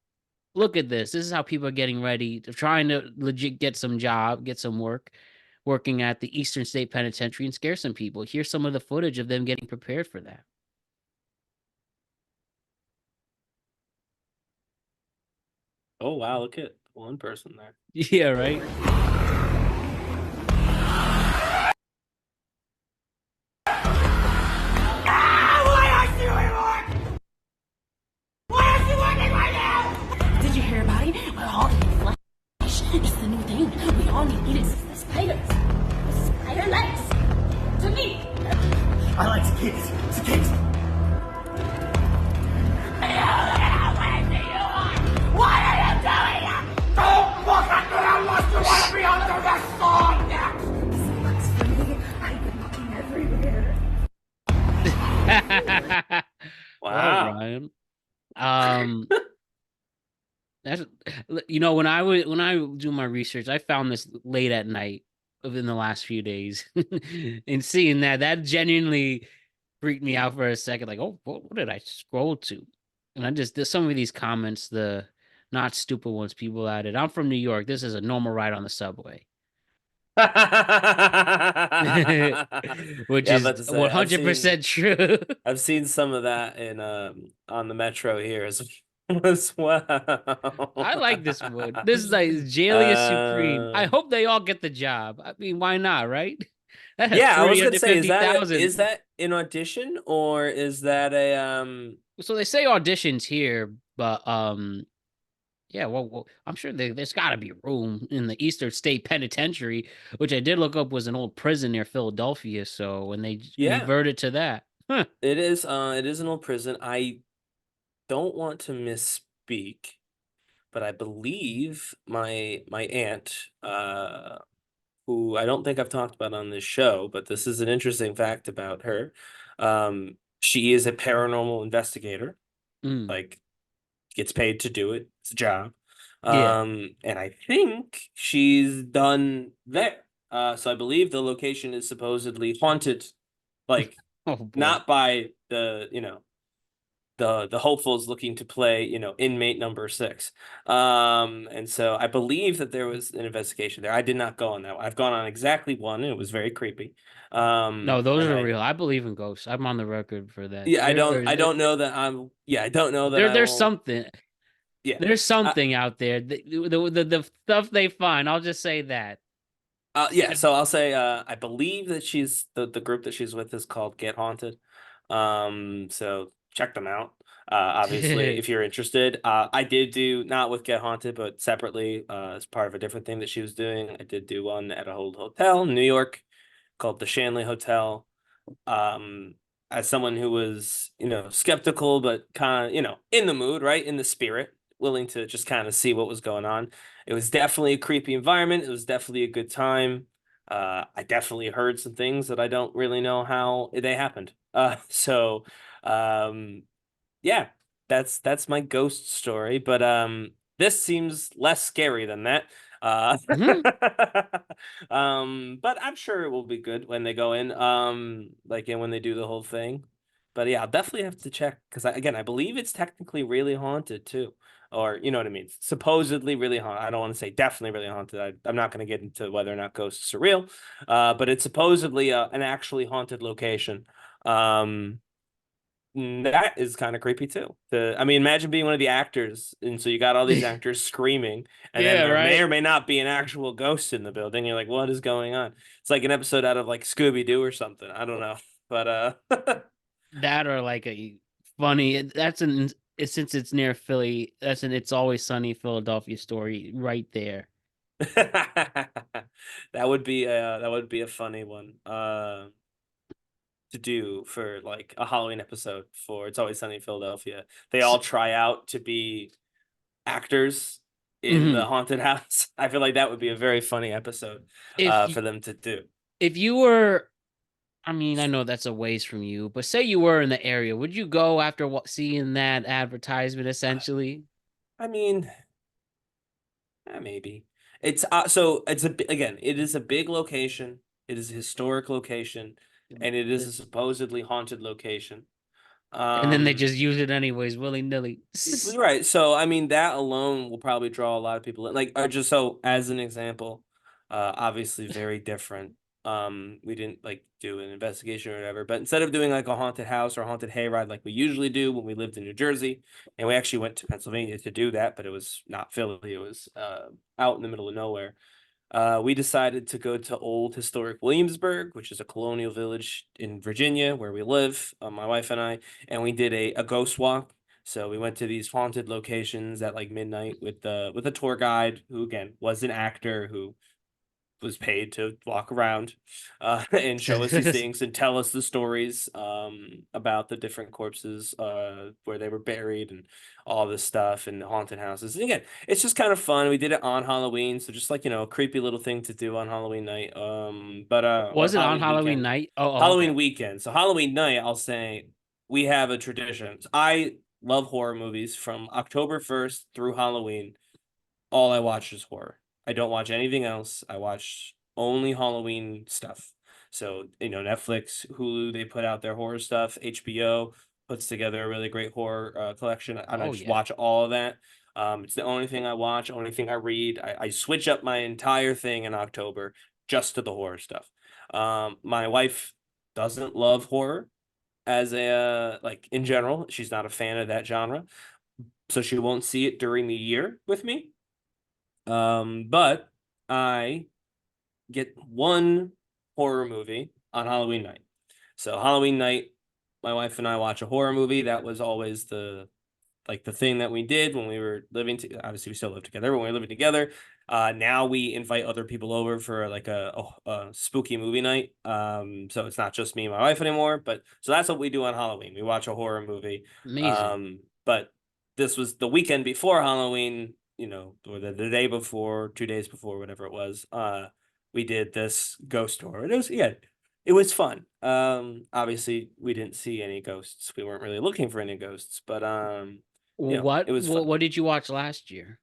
Look at this. This is how people are getting ready to trying to legit get some work, working at the Eastern State Penitentiary and scare some people. Here's some of the footage of them getting prepared for that. Oh wow, look at one person there. Yeah, right. Did you hear about it? We're all eating flesh. It's the new thing. We all need to eat it. It's the spiders. The spider legs. To me. I like to kick it. To kick it. What are you doing? Don't look at me unless you want to be under the sun! Looks for me. I've been looking everywhere. Oh fine. Um, that's when I do my research, I found this late at night within the last few days, and seeing that genuinely freaked me out for a second. Like, oh, what did I scroll to? And there's some of these comments, the not stupid ones people added. I'm from New York. This is a normal ride on the subway. Which Yeah, is but to say, 100% true. I've seen some of that in on the metro here as I well. like this one. This is like Jalia Supreme. I Uh, hope they all get the job. I mean, why not, right? That has yeah, I was gonna say, is that 350,000. an audition ? Or is that a So they say auditions here, but yeah, well I'm sure there's got to be room in the Eastern State Penitentiary, which I did look up was an old prison near Philadelphia. So when they yeah, reverted to that, huh? it is an old prison. I don't want to misspeak, but I believe my aunt, who I don't think I've talked about on this show, but this is an interesting fact about her. She is a paranormal investigator, Mm, like gets paid to do it. It's a job. yeah. And I think she's done there. So I believe the location is supposedly haunted, like Oh boy. not by the hopefuls looking to play, inmate number 6. And so I believe that there was an investigation there. I did not go on that one. I've gone on exactly one, and it was very creepy. No, those And are real. I believe in ghosts. I'm on the record for that. yeah, I don't know that I'm yeah, I don't know that I There's will. something. Yeah. There's I, something out there. The stuff they find. I'll just say that. yeah, so I'll say I believe that she's the group that she's with is called Get Haunted. So check them out. Obviously, if you're interested. I did do not with Get Haunted, but separately, as part of a different thing that she was doing. I did do one at a old hotel in New York called the Shanley Hotel. um as someone who was skeptical but kind of in the mood, right, in the spirit, willing to just kind of see what was going on. It was definitely a creepy environment. It was definitely a good time. I definitely heard some things that I don't really know how they happened. So yeah, that's my ghost story, but this seems less scary than that. Uh Mhm. but I'm sure it will be good when they go in, like, and when they do the whole thing. But yeah, I'll definitely have to check, because again, I believe it's technically really haunted too, or you know what I mean, supposedly really haunted. I don't want to say definitely really haunted. I'm not going to get into whether or not ghosts are real, but it's supposedly an actually haunted location. um that is kind of creepy too. I mean, imagine being one of the actors, and so you got all these actors screaming, and then Yeah, there may or right. may not be an actual ghost in the building. You're like, what is going on? It's like an episode out of like Scooby-Doo or something. I don't know, but That or like a funny. That's an since it's near Philly. That's an It's Always Sunny Philadelphia story right there. that would be a funny one to do for like a Halloween episode for It's Always Sunny in Philadelphia. They all try out to be actors in the Mhm. haunted house. I feel like that would be a very funny episode If for them to do. if you were, I mean, I know that's a ways from you, but say you were in the area, would you go after seeing that advertisement? Essentially, I mean, maybe it's so it's again, it is a big location. It is a historic location, and it is a supposedly haunted location. and then they Um, just use it anyways, willy nilly. right. So I mean, that alone will probably draw a lot of people in. Like, just so as an example, obviously very different. We didn't like do an investigation or whatever, but instead of doing like a haunted house or a haunted hayride like we usually do when we lived in New Jersey, and we actually went to Pennsylvania to do that, but it was not Philly, it was out in the middle of nowhere. We decided to go to old historic Williamsburg, which is a colonial village in Virginia where we live, my wife and I, and we did a ghost walk. So we went to these haunted locations at like midnight with a tour guide who again was an actor who was paid to walk around and show us these things and tell us the stories about the different corpses where they were buried and all this stuff and the haunted houses. And again, it's just kind of fun. We did it on Halloween, so just like a creepy little thing to do on Halloween night. But or Was it on Halloween Halloween weekend. night? Oh, okay. Halloween weekend. So Halloween night, I'll say we have a tradition. I love horror movies from October 1st through Halloween. All I watch is horror. I don't watch anything else. I watch only Halloween stuff. So, Netflix, Hulu, they put out their horror stuff. HBO puts together a really great horror collection, and I Oh just yeah. watch all of that. It's the only thing I watch, only thing I read. I switch up my entire thing in October just to the horror stuff. My wife doesn't love horror as a like in general. She's not a fan of that genre, so she won't see it during the year with me. But I get one horror movie on Halloween night. So Halloween night, my wife and I watch a horror movie. That was always the thing that we did when we were living obviously we still live together, but when we were living together. Now we invite other people over for like a spooky movie night. So it's not just me and my wife anymore, but so that's what we do on Halloween. We watch a horror movie. Amazing. But this was the weekend before Halloween, or the day before, 2 days before, whatever it was. We did this ghost tour. It was fun. Obviously we didn't see any ghosts. We weren't really looking for any ghosts, but it was fun. What did you watch last year,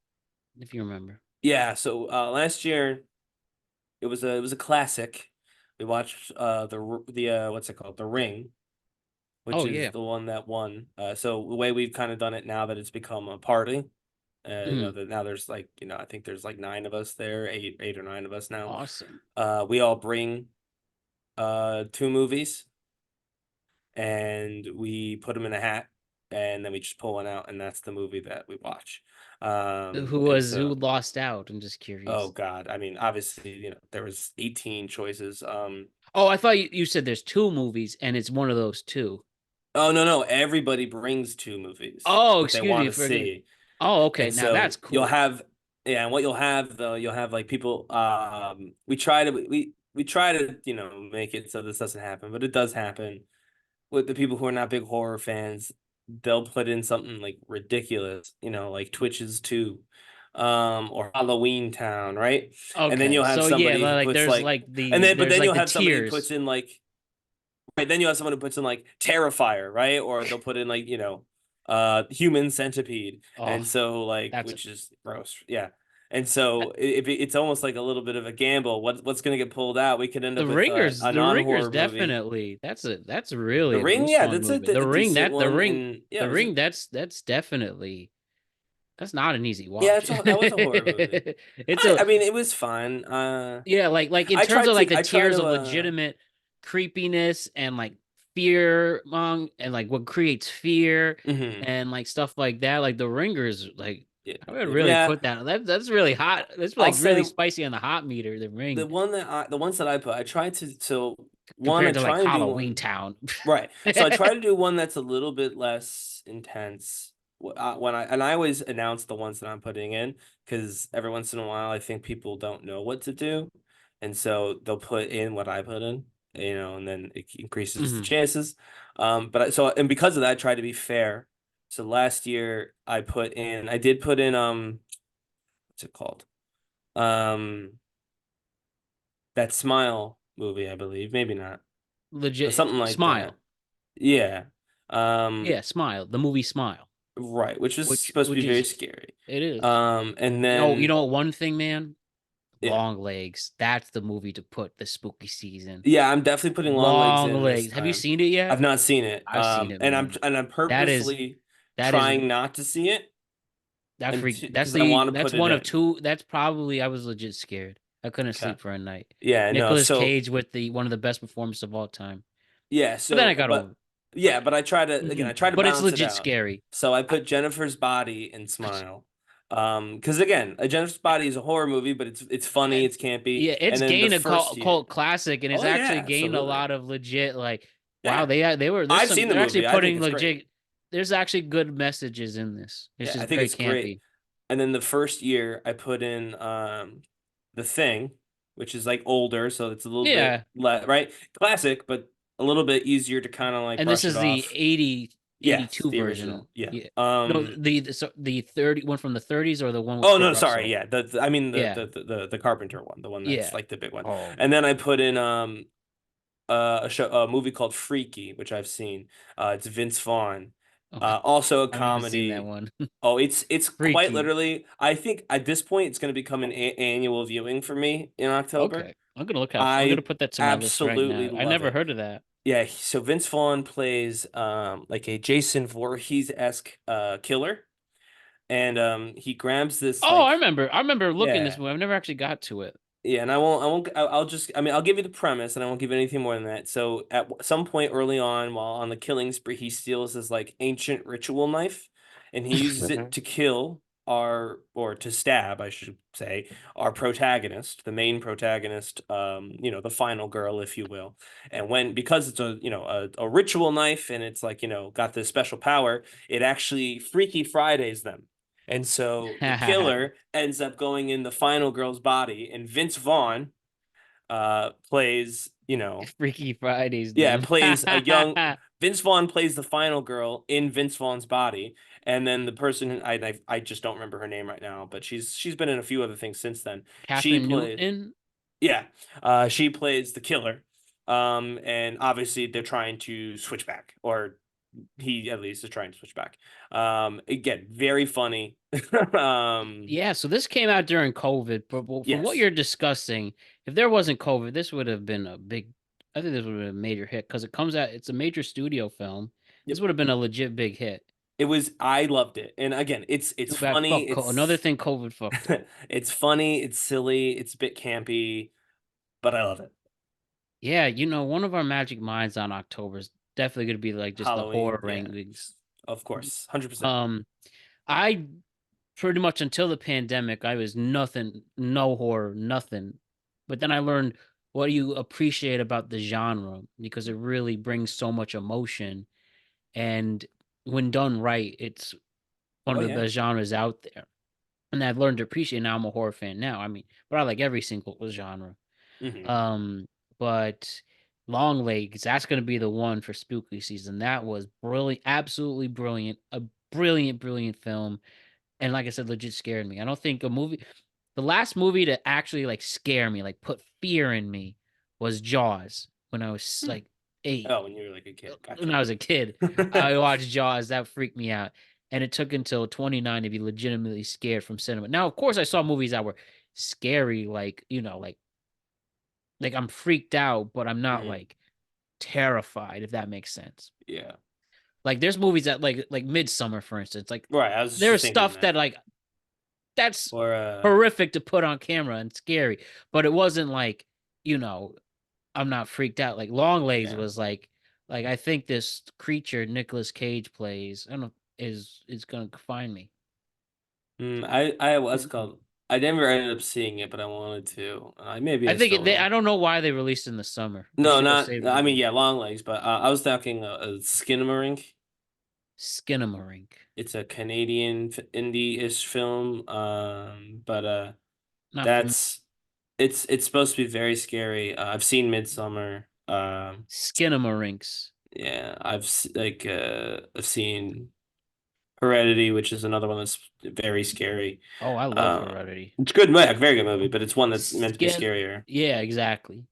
if you remember? Yeah, so last year it was a classic. We watched the what's it called? The Ring, which Oh is yeah. the one that won. So the way we've kind of done it now that it's become a party, Mhm. that now there's like, I think there's like nine of us there, eight or nine of us now. Awesome. We all bring two movies and we put them in a hat and then we just pull one out and that's the movie that we watch. And Who so lost out? I'm just Oh curious. God. I mean, obviously, there was 18 choices. Oh, I thought you said there's two movies and it's one of those two. Oh no, everybody brings two movies Oh, that they excuse want me to for. see. Oh, okay. And Now that's so you'll cool. have yeah, and what you'll have though, you'll have like people we try to, make it so this doesn't happen, but it does happen. With the people who are not big horror fans, they'll put in something like ridiculous, like Twitches 2, or Halloween Town, right? And then Okay, you'll have so yeah, somebody who like puts there's like, like the but there's then like you'll the have somebody who puts tiers. in like, right? Then you have someone who puts in like Terrifier, right? Or they'll put in like, Human Centipede, Oh, and so like, that's which is gross, yeah. And so it's almost like a little bit of a gamble. What's going to get pulled out? We could end up the with ringers. a The ringers non-horror movie. definitely. That's The really a Ring, goose yeah, fun that's a, movie. The a ring. decent That one, and yeah, the ring. That's definitely. That's not an easy yeah, watch. that was a horror movie. It's I a I mean, it was fun. Yeah, like in I terms tried of like to the I try tiers to of legitimate creepiness and like fear mong and like what creates fear mhm. and like stuff like that. Like the ringers, like Yeah, I would really yeah. put that. That's really hot. That's I'll like say really spicy on the hot meter. The ring the ones that I put, I tried to I compared to like try to do Halloween one. Town. Right. So I try to do one that's a little bit less intense. When I always announce the ones that I'm putting in because every once in a while I think people don't know what to do, and so they'll put in what I put in, and then it increases the Mhm. chances. And because of that, I try to be fair. So last year I did put in what's it called? Um, that Smile movie, I believe, maybe not, but Legit something like that. Smile. Yeah. Um, Yeah, Smile. The movie Smile, right, which is supposed to be which very is scary. it is. And You then know one thing, man. yeah, Long Legs. That's the movie to put this spooky season. yeah, I'm definitely putting Long Legs Long in this Legs. Have you time. seen it I've yet? not seen it. I've seen it, man. And I'm That is purposely that is trying not to see it that's because I want to that's put it one of in. two. That's probably I was legit scared. I couldn't Okay. sleep for a night. Yeah, no. Nicolas So Cage with the one of the best performances of all time. yeah, But then I so got over. but I try to again, I Mhm. try to But it's balance it legit out. scary. So I I, put Jennifer's Body in Smile. Because again, a Jennifer's Body is a horror movie, but it's funny, and it's campy. yeah, And it's then the gained a first year, cult classic, and it's oh yeah, actually gained a absolutely, lot of legit like. Wow, yeah. they were there's I've some seen the they're actually movie. I think putting it's great. legit. There's actually good messages in this. It's Yeah, I just think very it's great. campy. And then the first year, I put in The Thing, which is like older, so it's a little bit Yeah, right, classic, but a little bit easier to kind of like and this brush it is the off. 80 Yes, 82 the version. original. Yeah. Yeah. No, the 30 one from the 30s or the one with Oh Kurt no, sorry. Russell. Yeah, I mean Yeah. the Carpenter one, the one that's Yeah. like the big one. Oh, And then I put in a movie called Freaky, which I've seen. It's Vince Vaughn, Okay. Also a I haven't seen that comedy. one. Oh, it's quite Freaky. literally. I think at this point it's going to become an annual viewing for me in October. Okay. I'm gonna I put that to my list right absolutely now. I love never it. heard of that. Yeah, so Vince Vaughn plays like a Jason Voorhees-esque killer, and he grabs this Oh, like I remember looking this yeah. movie. I've never actually got to it. Yeah, and I'll just, I mean, I'll give you the premise and I won't give you anything more than that. So at some point early on, while on the killing spree, he steals this like ancient ritual knife and he uses it to kill or to stab, I should say, our protagonist, the main protagonist, the final girl, if you will. And because it's a ritual knife and it's like, got this special power, it actually Freaky Fridays them. And so the killer ends up going in the final girl's body, and Vince Vaughn plays, Freaky Fridays, yeah, them. plays a young Vince Vaughn plays the final girl in Vince Vaughn's body, and then the person I just don't remember her name right now, but she's been in a few other things since then. She Catherine played Newton. yeah, she plays the killer, and obviously they're trying to switch back, or he at least is trying to switch back. Again, very funny. Yeah, so this came out during COVID, but from what Yes. you're discussing, if there wasn't COVID, this would have been a big, I think this would have been a major hit because it comes out, it's a major studio film. This Yep. would have been a legit big hit. I loved it. And again, it's Too bad, funny, another thing COVID fucked up. it's funny, it's silly, it's a bit campy, but I love it. Yeah, one of our magic minds on October is definitely going to be like just the horror Halloween, yeah. rankings. Of course, 100%. Um, I pretty much until the pandemic, I was nothing, no horror, nothing. But then I learned what you appreciate about the genre because it really brings so much emotion. And when done right, it's one Oh of the yeah. best genres out there. And I've learned to appreciate. Now I'm a horror fan now. I mean, but I like every single genre. Hmm. Um, but Long Legs, that's going to be the one for spooky season. That was brilliant, absolutely brilliant, a brilliant, brilliant film. And like I said, legit scared me. I don't think the last movie to actually like scare me, like put fear in me, was Jaws when I was like 8. Oh, when you were like a kid. When Gotcha. I was a kid, I watched Jaws. That freaked me out. And it took until 29 to be legitimately scared from cinema. Now, of course, I saw movies that were scary, like I'm freaked out, but I'm not Mhm. like terrified, if that makes sense. Yeah. Like there's movies that like Midsummer, for instance. Like Right. I was just there's thinking stuff that. that like that's Or horrific to put on camera and scary, but it wasn't like, you know, I'm not freaked out. Like Long Legs yeah. was like I think this creature Nicolas Cage plays, I don't know, is gonna find me. I what's it called? I never ended up seeing it, but I wanted to. Maybe I I think still I will. don't know why they released in the summer. They No, should have not. saved I it. mean, yeah, long legs, but I was talking a Skinamarink. Skinamarink. It's a Canadian indie-ish film. But Not from that's it's supposed to be very scary. I've seen Midsummer. Skinamarinks. Yeah, I've seen Heredity, which is another one that's very scary. Oh, I love Uh, Heredity. it's good, very good movie, but it's one that's meant to be Skin scarier. Yeah, exactly.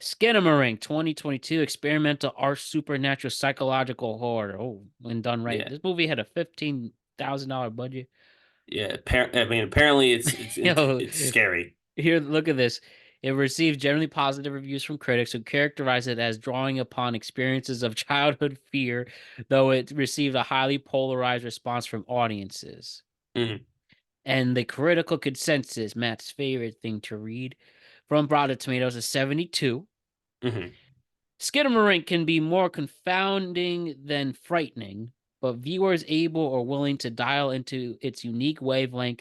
Skinamarink 2022 experimental art supernatural psychological horror. Oh, when done right. Yeah, This movie had a $15,000 budget. yeah. I mean, apparently Yo, it's scary. here, look at this. It received generally positive reviews from critics who characterize it as drawing upon experiences of childhood fear, though it received a highly polarized response from audiences. Mhm, And the critical consensus, Matt's favorite thing to read, from Rotten Tomatoes is 72. mhm. Skinamarink can be more confounding than frightening, but viewers able or willing to dial into its unique wavelength,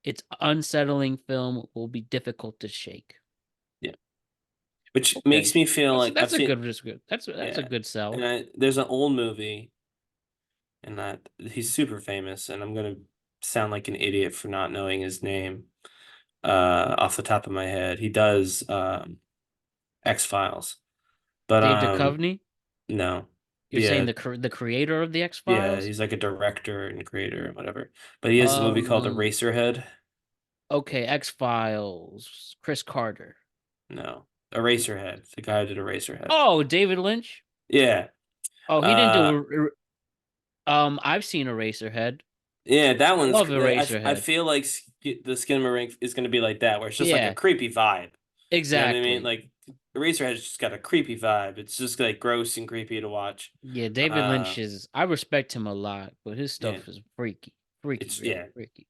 its unsettling film will be difficult to shake. Yeah, which Okay, makes me feel like I've that's a seen. good, that's good. That's a Yeah, good sell. and there's an old movie, and that he's super famous, and I'm gonna sound like an idiot for not knowing his name off the top of my head. He does X-Files, but Dave Duchovny. no, You're saying yeah, the creator of the X yeah, Files? he's like a director and creator and whatever. But he has a movie called Um. Eraserhead. Okay, X Files. Chris Carter. No, Eraserhead. The guy who did Eraserhead. Oh, David Lynch. Yeah. Oh, he didn't Uh, do I've seen Eraserhead. Yeah, that I one's. love I Eraserhead. feel like the Skinamarink is going to be like that, where it's just like a Yeah, creepy vibe. You know what I mean? exactly. Like Eraserhead has just got a creepy vibe. It's just like gross and creepy to watch. Yeah, David Uh, Lynch is. I respect him a lot, but his yeah, stuff is freaky, freaky, it's very yeah. freaky.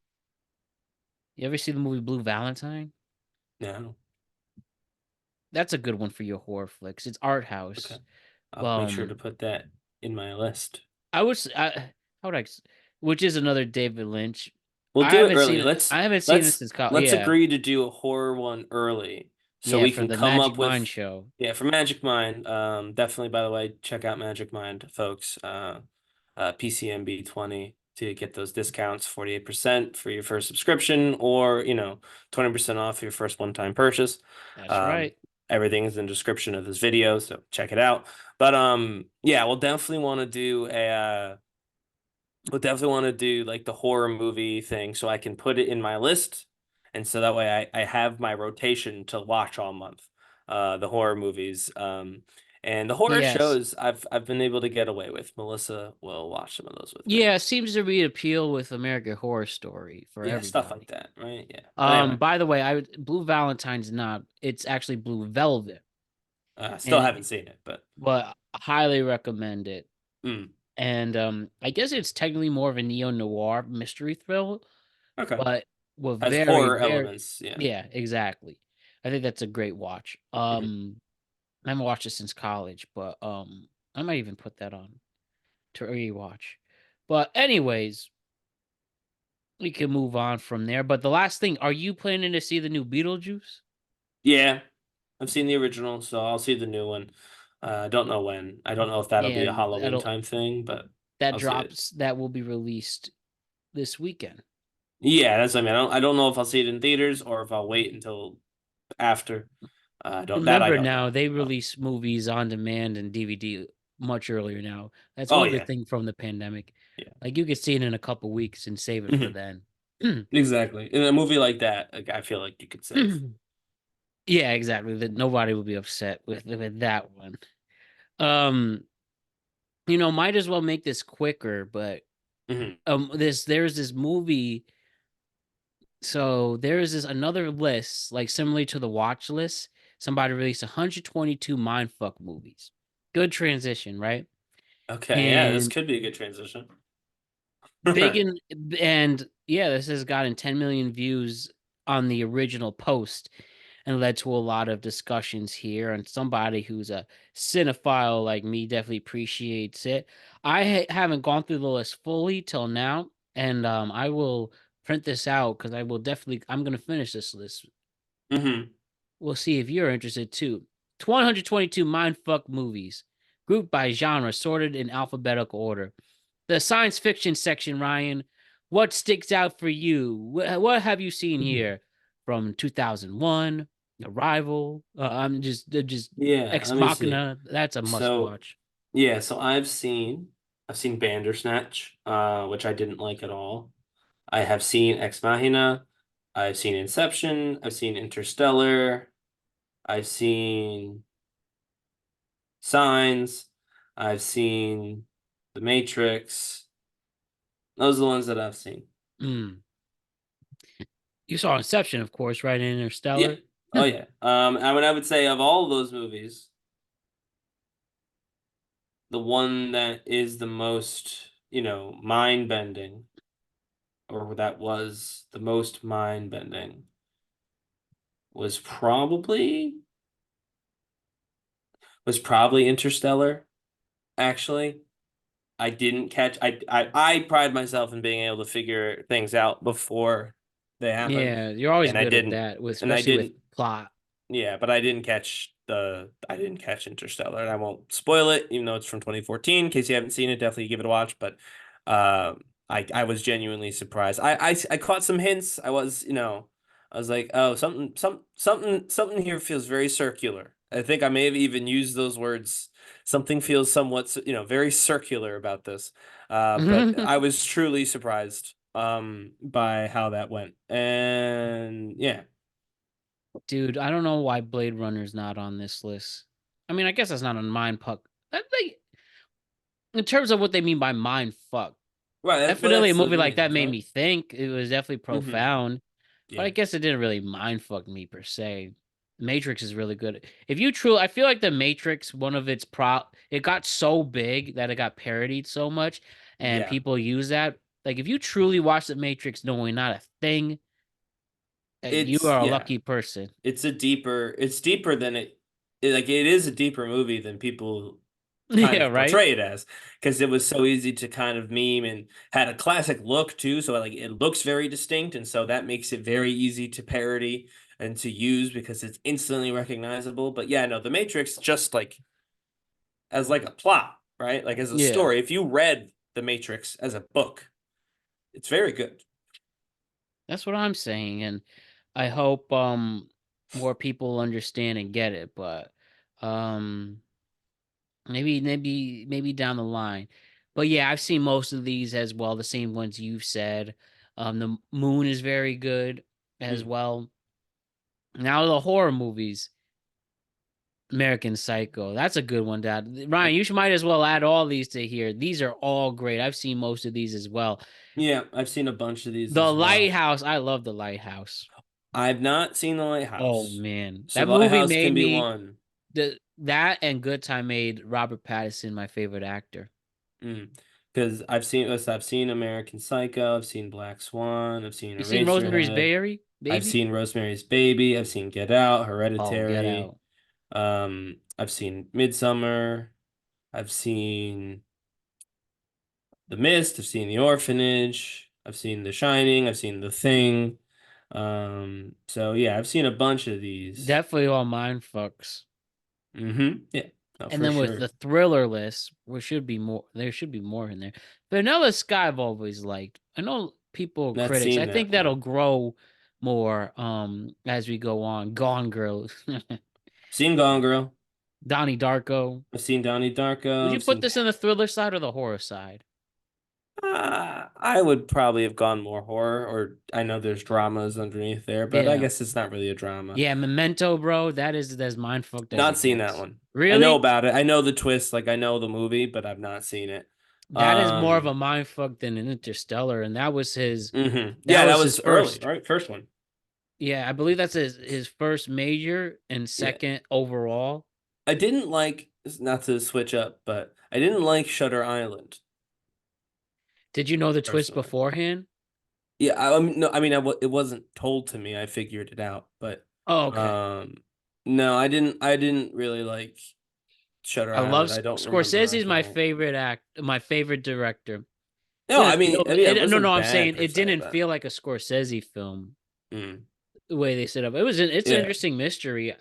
You ever see the movie Blue Valentine? No, That's a good one for your horror flicks. It's art okay. house. I'll make sure to Um, put that in my list. I was. How would which is another David Lynch. We'll I do it haven't early. seen it. Let's I haven't seen this let's since college. let's Yeah, agree to do a horror one early, so yeah, we for can the come Magic up Mind with. show. Yeah, for Magic Mind. Definitely. By the way, check out Magic Mind, folks. PCMB20 to get those discounts, 48% for your first subscription, or 20% off your first one-time purchase. That's Um, right. everything is in the description of this video, so check it out. But yeah, we'll definitely want to do like the horror movie thing so I can put it in my list. And so that way I have my rotation to watch all month. The horror movies. And the horror Yes. shows I've been able to get away with. Melissa will watch some of those with me. Yeah, it seems to be appeal with American Horror Story for Yeah, stuff like everybody. that, right? Yeah. But anyway, By the way, Blue Valentine's not. It's actually Blue Velvet, still and haven't seen it, but but highly recommend it. mm, And I guess it's technically more of a neo noir mystery thrill, okay. but with Has very, horror very, elements, yeah. yeah, exactly. I think that's a great watch. Mhm. I haven't watched it since college, but I might even put that on to rewatch. But anyways, we can move on from there. But the last thing, are you planning to see the new Beetlejuice? Yeah, I've seen the original, so I'll see the new one. I don't know when. I don't know if that'll be Yeah, a Halloween that'll time thing, but that I'll see it. drops. That will be released this weekend. Yeah, that's what I mean. I don't know if I'll see it in theaters or if I'll wait until after. I Remember don't now, know. they release movies on demand and DVD much earlier now. That's Oh one good yeah, thing from the pandemic. yeah. Like you could see it in a couple weeks and save it for Mhm. then. Exactly. In a movie like that, like, I feel like you could save. Yeah, exactly. That nobody will be upset with that one. Um, might as well make this quicker, but Hmm. there's this movie. So there is this another list, like similar to the watch list. Somebody released 122 mindfuck movies. Good transition, right? Okay, yeah, this And could be a good transition. big and yeah, this has gotten 10 million views on the original post and led to a lot of discussions here. And somebody who's a cinephile like me definitely appreciates it. I haven't gone through the list fully till now, and I will print this out because I'm gonna finish this list. Hmm. We'll see if you're interested too. 122 mindfuck movies, grouped by genre, sorted in alphabetical order. The science fiction section, Ryan. What sticks out for you? What have you seen here from 2001? Arrival. I'm just Yeah, Ex let me see. Machina. That's a must So watch. yeah, so I've seen Bandersnatch, which I didn't like at all. I have seen Ex Machina. I've seen Inception. I've seen Interstellar. I've seen Signs. I've seen The Matrix. Those are the ones that I've seen. Mm. You saw Inception, of course, right? In Yeah. Interstellar. Oh yeah. I would say of all of those movies, the one that is the most, mind bending, or that was the most mind bending, was probably Interstellar, actually. I didn't catch I pride myself in being able to figure things out before they happen. Yeah, you're always And I good at didn't that, with and I especially with didn't plot. Yeah, but I didn't catch Interstellar, and I won't spoil it, even though it's from 2014. In case you haven't seen it, definitely give it a watch. But I was genuinely surprised. I caught some hints. I was like, oh, something here feels very circular. I think I may have even used those words. Something feels somewhat, very circular about this. But I was truly surprised by how that went. And yeah. Dude, I don't know why Blade Runner's not on this list. I mean, I guess that's not on mine puck. in terms of what they mean by mind fuck. Right. Well, Definitely a that's what movie it like that means, made right? me think. It was definitely Mm-hmm. profound, but I Yeah. guess it didn't really mind fuck me per se. Matrix is really good. If you truly, I feel like the Matrix, one of its it got so big that it got parodied so much, and Yeah. people use that. Like, if you truly watch the Matrix knowing not a thing, you It's are a yeah. lucky person. It's deeper than like it is a deeper movie than people kind Yeah, of right. portray it as, because it was so easy to kind of meme and had a classic look too, so like it looks very distinct, and so that makes it very easy to parody and to use because it's instantly recognizable. But yeah, no, The Matrix, just like as like a plot, right? Like as a Yeah, story, if you read The Matrix as a book, it's very good. that's what I'm saying, and I hope more people understand and get it. But um maybe down the line. But yeah, I've seen most of these as well, the same ones you've said. The Moon is very good as Mm. well. Now the horror movies, American Psycho. That's a good one, Dad. Ryan, you should might as well add all these to here. These are all great. I've seen most of these as well. Yeah, I've seen a bunch of these The as well. Lighthouse, I love The Lighthouse. I've not seen The Oh Lighthouse. man. So That The movie Lighthouse made can be me one. that and Good Time made Robert Pattinson my favorite actor. Mm. Because I've seen American Psycho, I've seen Black Swan, I've seen You seen Rosemary's Eraserhead, I've Baby? seen Rosemary's Baby, I've seen Get Out, Oh, Get Hereditary, Out. I've seen Midsummer, I've seen The Mist, I've seen The Orphanage, I've seen The Shining, I've seen The Thing. So yeah, I've seen a bunch of these. Definitely all mind fucks. Yeah, no, And for then with sure. the thriller list, there should be more in there. Vanilla Sky I've always liked. I know people Not critics. I seen that think that'll one. grow more as we go on. Gone Girl. Seen Gone Girl. Donnie Darko. I've seen Donnie Darko. Would you I've put seen. this in the thriller side or the horror side? I would probably have gone more horror, or I know there's dramas underneath there, but I Yeah. guess it's not really a drama. Yeah, Memento, bro. That is as mind fucked as Not it seen that gets. one. I know Really? about it. I know the twist. Like I know the movie, but I've not seen it. That is more of a Um. mind fuck than an Interstellar, and that Yeah, that was his was early, first. right? First one. Yeah, I believe that's his first major and Yeah. second overall. I didn't like, not to switch up, but I didn't like Shutter Island Did you know the twist personally. beforehand? Yeah, no, I mean, it wasn't told to me. I figured it out, but Oh, okay. um, no, I didn't really like Shutter I love Island. I don't remember Scorsese's liking my it. favorite my favorite director. No, Didn't feel yeah, it no, wasn't no, I'm bad saying per it se, didn't but feel like a Scorsese film mm, the way they set up. It's an yeah, interesting mystery.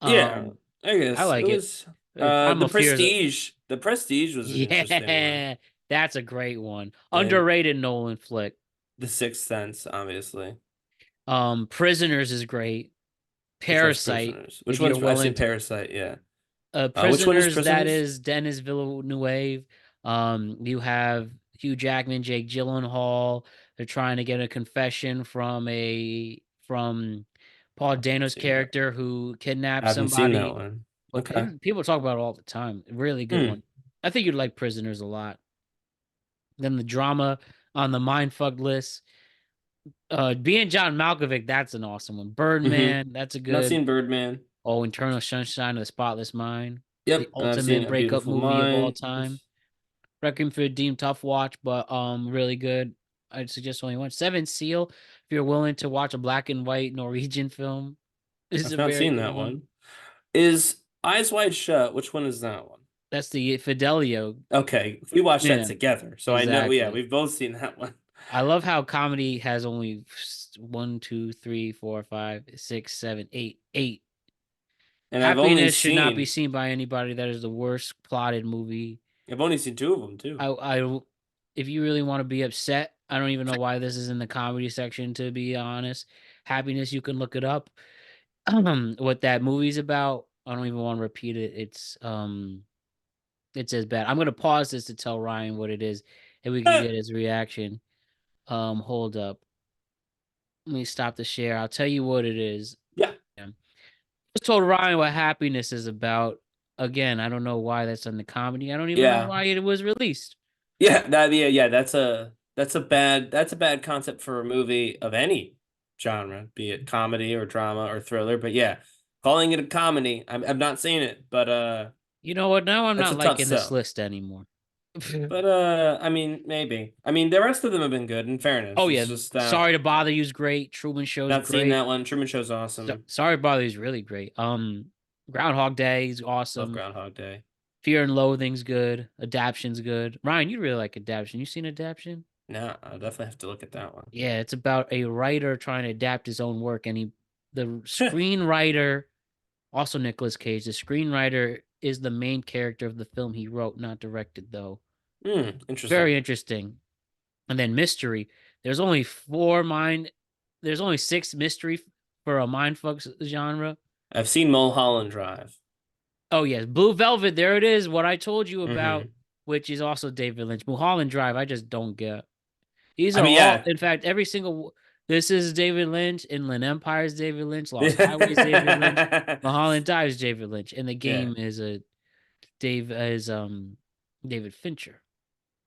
yeah. Um, I I guess it like it. was Primal The Fear is a Prestige. The Prestige was an interesting one, yeah, that's a great one. and Underrated Nolan flick. The Sixth Sense, obviously. Prisoners is great. Which one's Parasite, Prisoners? Which if you're one's I've willing seen to. Parasite? Yeah. Which one is Prisoners, that Prisoners? is Dennis Villeneuve. You have Hugh Jackman, Jake Gyllenhaal. They're trying to get a confession from Paul I haven't Dano's seen that. character who I kidnapped haven't seen that somebody. one. But Okay. people talk about it all the time. Really good Hmm. one. I think you'd like Prisoners a lot. Then the drama on the mindfuck list. Being John Malkovich, that's an awesome one. Mm-hmm. Birdman, that's a Not good. seen Birdman. Oh, Eternal Sunshine of the Spotless Mind, the Yep, and I've seen ultimate A breakup Beautiful movie of all Mind. time. Requiem for a Dream, tough watch, but really good. I'd suggest only one. Seven Seal, if you're willing to watch a black and white Norwegian film, is I've a not very seen good that one. one. Is Eyes Wide Shut? Which one is that one? That's the Fidelio. Okay, we watched that Yeah, together, so I know. Yeah, exactly. we've both seen that one. I love how comedy has only one, two, three, four, five, six, seven, eight. And Happiness should not be seen by anybody. That is the worst plotted movie. I've only seen two of them too. I if you really want to be upset, I don't even know why this is in the comedy section, to be honest. Happiness, you can look it up. What that movie's about, I don't even want to repeat it. It's as bad. I'm gonna pause this to tell Ryan what it is, and we can Eh, get his reaction. Hold up. Let me stop the share. I'll tell you what it is. yeah. Yeah. Just told Ryan what happiness is about. again, I don't know why that's in the comedy. I don't even know Yeah. why it was released. Yeah, that's a bad concept for a movie of any genre, be it comedy or drama or thriller. But yeah, calling it a comedy, I'm not saying it, but You know what? Now I'm that's a not tough liking this sell. list anymore. But I mean, maybe. I mean, the rest of them have been good. In fairness, Oh it's yeah, just Sorry that to Bother You's great. Truman Show's not seen great. that one. Truman Show's awesome. Sorry to Bother You's really great. Groundhog Day is Love awesome. Groundhog Day. Fear and Loathing's good. Adaption's good. Ryan, you really like Adaption. You seen Adaption? No, I'll definitely have to look at that one. Yeah, it's about a writer trying to adapt his own work, and the screenwriter, also Nicolas Cage, the screenwriter is the main character of the film he wrote, not directed though. Interesting. Very interesting. And then mystery. There's only four mind. There's only six mystery for a mindfuck genre. I've seen Mulholland Drive. Oh yes, Blue Velvet. There it is. What I told you about, Hmm. which is also David Lynch. Mulholland Drive. I just don't get. These I are mean, all. yeah. In fact, every single. This is David Lynch. Inland Empire is David Lynch. Lost Highways David Lynch. Mulholland Drive is David Lynch. And the Yeah. game is David Fincher.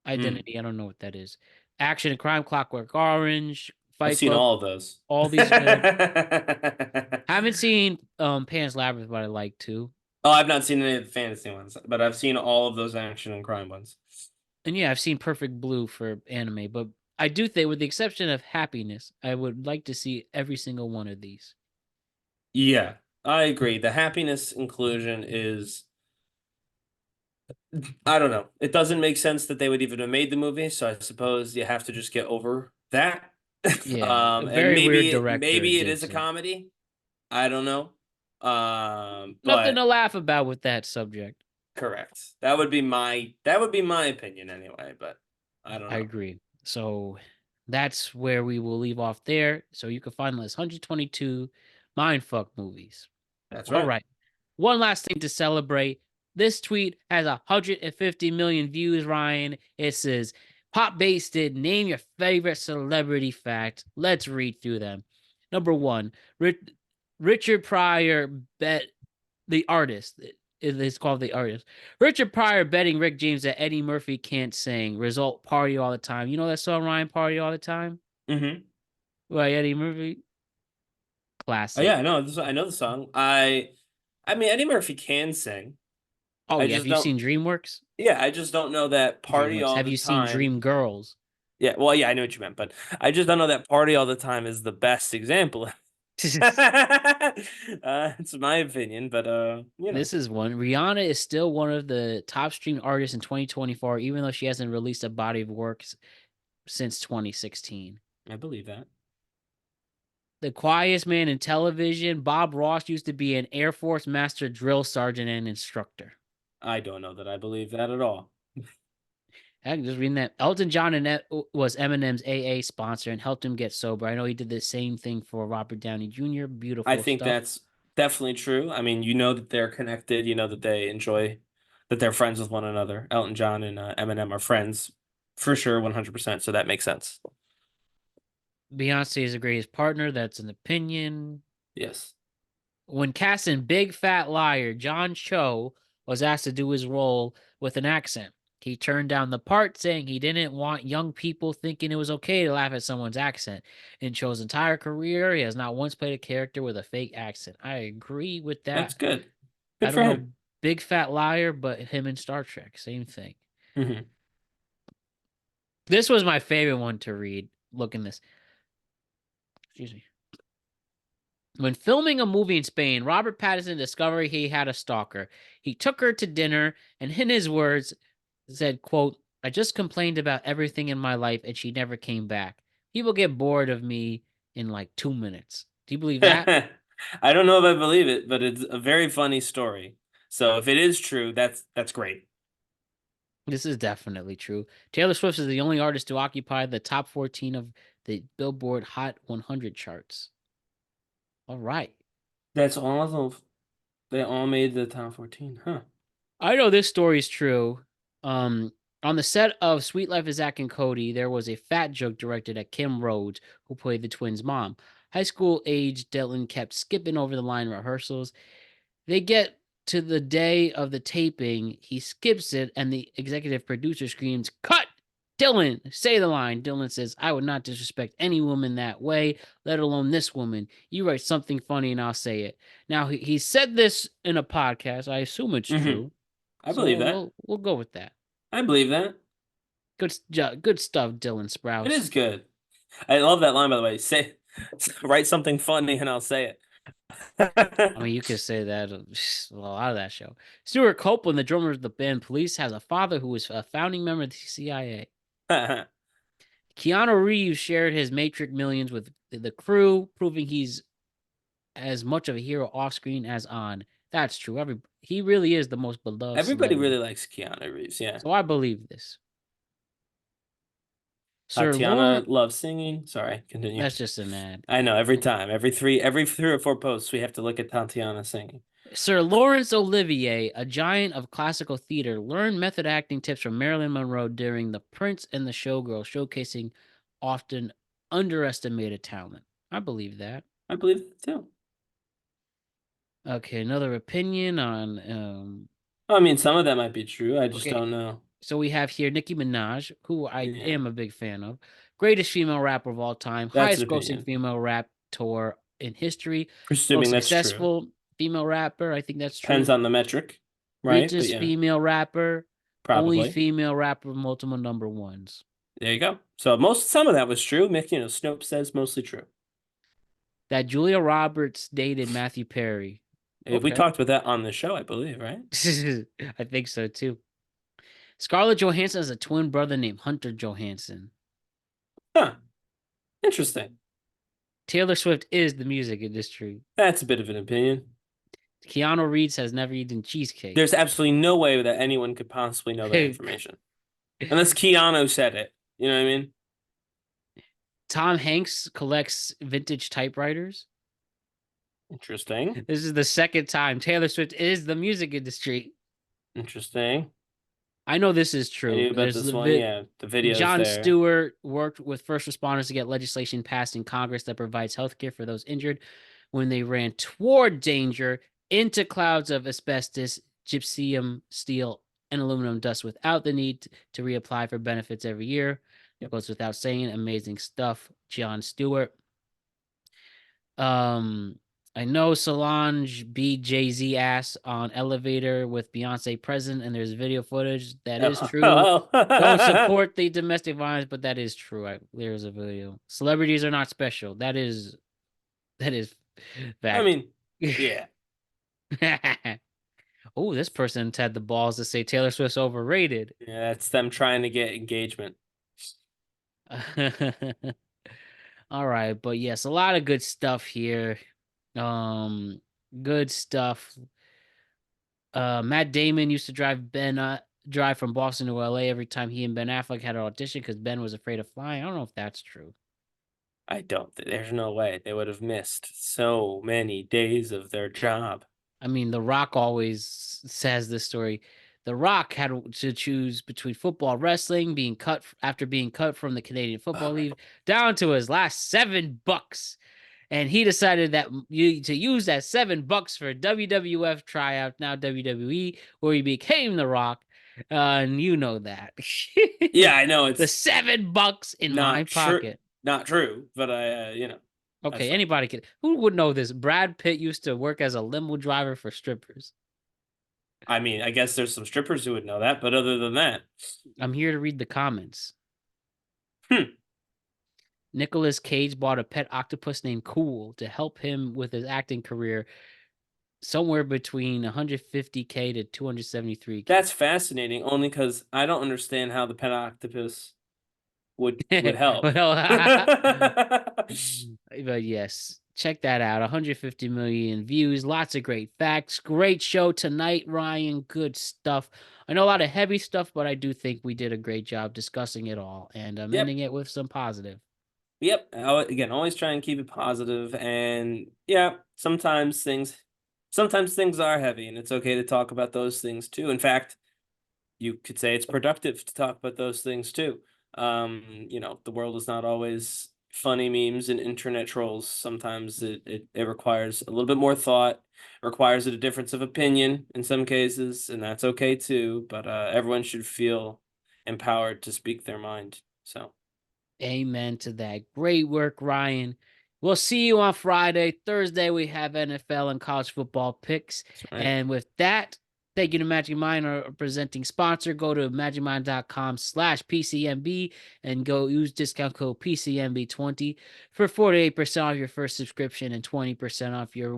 Mm. Identity. I don't know what that is. Action and Crime, Clockwork Orange, I've Fight seen Club. all of those. All these good. Haven't seen Pan's Labyrinth, but I like to. Oh, I've not seen any of the fantasy ones, but I've seen all of those action and crime ones. And yeah, I've seen Perfect Blue for anime, but I do think, with the exception of Happiness, I would like to see every single one of these. Yeah, I agree. The happiness inclusion is, I don't know. It doesn't make sense that they would even have made the movie, so I suppose you have to just get over that. Yeah, a And very weird maybe director maybe it did is a so. comedy. I don't know. Nothing to But laugh about with that subject. correct. That would be my opinion anyway, but I don't I know. agree. So that's where we will leave off there. So you can find list 122 mindfuck movies. That's All right. right. One last thing to celebrate. This tweet has 150 million views, Ryan. It says, Pop Basted, name your favorite celebrity fact. Let's read through them. Number one, Richard Pryor bet the artist. It is called The Artist. Richard Pryor betting Rick James that Eddie Murphy can't sing. Result, Party All the Time. You know that song, Ryan? Party All the Time? Mm-hmm. By Eddie Murphy? Oh Classic. yeah, I know the song. I mean Eddie Murphy can sing. Oh, I yeah. Have just you don't seen DreamWorks? Yeah, I just don't know that party DreamWorks. all Have the you seen time. Dream Girls? Yeah, well, yeah, I know what you meant, but I just don't know that party all the time is the best example. It's my opinion, but This is one. Rihanna is still one of the top streamed artists in 2024, even though she hasn't released a body of work since 2016. I believe that. The quietest man in television, Bob Ross used to be an Air Force Master drill sergeant and instructor. I don't know that I believe that at all. I'm just reading that. Elton John was Eminem's AA sponsor and helped him get sober. I know he did the same thing for Robert Downey Jr. I Beautiful think stuff. that's definitely true. I mean, you know that they're connected, you know that they enjoy that they're friends with one another. Elton John and Eminem are friends for sure, 100%, so that makes sense. Beyonce is the greatest partner. That's an opinion. Yes. When casting Big Fat Liar, John Cho was asked to do his role with an accent. He turned down the part, saying he didn't want young people thinking it was okay to laugh at someone's accent. In Cho's entire career, he has not once played a character with a fake accent. I agree with That's that. good. I Good don't for know him. Big Fat Liar, but him in Star Trek, same thing. Hmm. This was my favorite one to read. Look in this. Excuse me. When filming a movie in Spain, Robert Pattinson discovered he had a stalker. He took her to dinner and, in his words, said, quote, I just complained about everything in my life and she never came back. People get bored of me in like 2 minutes. Do you believe that? I don't know if I believe it, but it's a very funny story. So if it is true, that's great. This is definitely true. Taylor Swift is the only artist to occupy the top 14 of the Billboard Hot 100 charts. All right. That's all of them. They all made the top 14, huh? I know this story is true. On the set of Sweet Life of Zack and Cody, there was a fat joke directed at Kim Rhodes, who played the twins' mom. High school age Dylan kept skipping over the line in rehearsals. They get to the day of the taping, he skips it, and the executive producer screams, "Cut! Dylan, say the line." Dylan says, "I would not disrespect any woman that way, let alone this woman. You write something funny and I'll say it." Now, he said this in a podcast. I assume it's true. I So believe that. we'll go with that. I believe that. Good stuff, Dylan It Sprouse. is good. I love that line, by the way. Say, write something funny and I'll say it. I mean, you could say that a lot of that show. Stuart Copeland, the drummer of the band Police, has a father who was a founding member of the CIA. Keanu Reeves shared his Matrix millions with the crew, proving he's as much of a hero off screen as on. That's true. He really is the most beloved Everybody celebrity. really likes Keanu Reeves, yeah. So I believe this. Sir Tatiana Lawrence, loves singing. Sorry, continue. that's just an ad. I know, every time. Every three or four posts, we have to look at Tatiana singing. Sir Laurence Olivier, a giant of classical theater, learned method acting tips from Marilyn Monroe during The Prince and the Showgirl, showcasing often underestimated talent. I believe that. I believe it too. Okay, another opinion on. I mean, some of that might be true. I just Okay. don't know. So we have here Nicki Minaj, who I Yeah. am a big fan of. Greatest female rapper of all time. That's Highest an grossing opinion. female rap tour in history. Assuming Most that's true. successful female rapper. I think that's true. Depends on the metric, right? But Richest yeah, female rapper. probably. Only female rapper with multiple number ones. There you go. So some of that was true. Mick, Snopes says mostly true. That Julia Roberts dated Matthew Perry. We Okay. talked about that on the show, I believe, right? I think so too. Scarlett Johansson has a twin brother named Hunter Johansson. Huh. Interesting. Taylor Swift is the music industry. That's a bit of an opinion. Keanu Reeves has never eaten cheesecake. There's absolutely no way that anyone could possibly know that information. Unless Keanu said it. You know what I mean? Tom Hanks collects vintage typewriters. Interesting. This is the second time Taylor Swift is the music industry. Interesting. I know this is I true. knew about this one. Yeah, the video's John there. Stewart worked with first responders to get legislation passed in Congress that provides health care for those injured when they ran toward danger into clouds of asbestos, gypsum, steel, and aluminum dust without the need to reapply for benefits every year. It goes without saying. Amazing stuff, John Stewart. I know Solange beat Jay-Z ass on elevator with Beyonce present, and there's video footage. That is true. Don't support the domestic violence, but that is true. There's a video. Celebrities are not special. That is fact. I mean, yeah. Oh, this person's had the balls to say Taylor Swift's overrated. Yeah, that's them trying to get engagement. All right, but yes, a lot of good stuff here. Good stuff. Matt Damon used to drive from Boston to LA every time he and Ben Affleck had an audition because Ben was afraid of flying. I don't know if that's true. I don't. There's no way they would have missed so many days of their job. I mean, The Rock always says this story. The Rock had to choose between football, wrestling, being cut from the Canadian Football League down to his last $7. And he decided that to use that $7 for WWF tryout, now WWE, where he became The Rock. And you know that. Yeah, I know. It's the $7 in my pocket. Not true, but Okay, anybody can. Who would know this? Brad Pitt used to work as a limo driver for strippers. I mean, I guess there's some strippers who would know that, but other than that, I'm here to read the comments. Nicolas Cage bought a pet octopus named Cool to help him with his acting career, somewhere between 150K to 273K. That's fascinating, only because I don't understand how the pet octopus would help. But yes, check that out. 150 million views, lots of great facts. Great show tonight, Ryan. Good stuff. I know a lot of heavy stuff, but I do think we did a great job discussing it all and ending it with some positive. Yep. Again, always try and keep it positive. And yeah, sometimes things are heavy, and it's okay to talk about those things too. In fact, you could say it's productive to talk about those things too. The world is not always funny memes and internet trolls. Sometimes it requires a little bit more thought, requires a difference of opinion in some cases, and that's okay too. But everyone should feel empowered to speak their mind. So Amen to that. Great work, Ryan. We'll see you on Friday. Thursday, we have NFL and college football picks. that's right. And with that, thank you to Magic Mind, our presenting sponsor. Go to magicmind.com/PCMB and go use discount code PCMB20 for 48% off your first subscription and 20% off your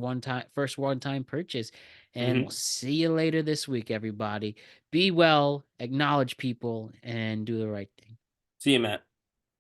first one-time purchase. And we'll see you later this week, everybody. Be well, acknowledge people, and do the right thing. See you, Matt.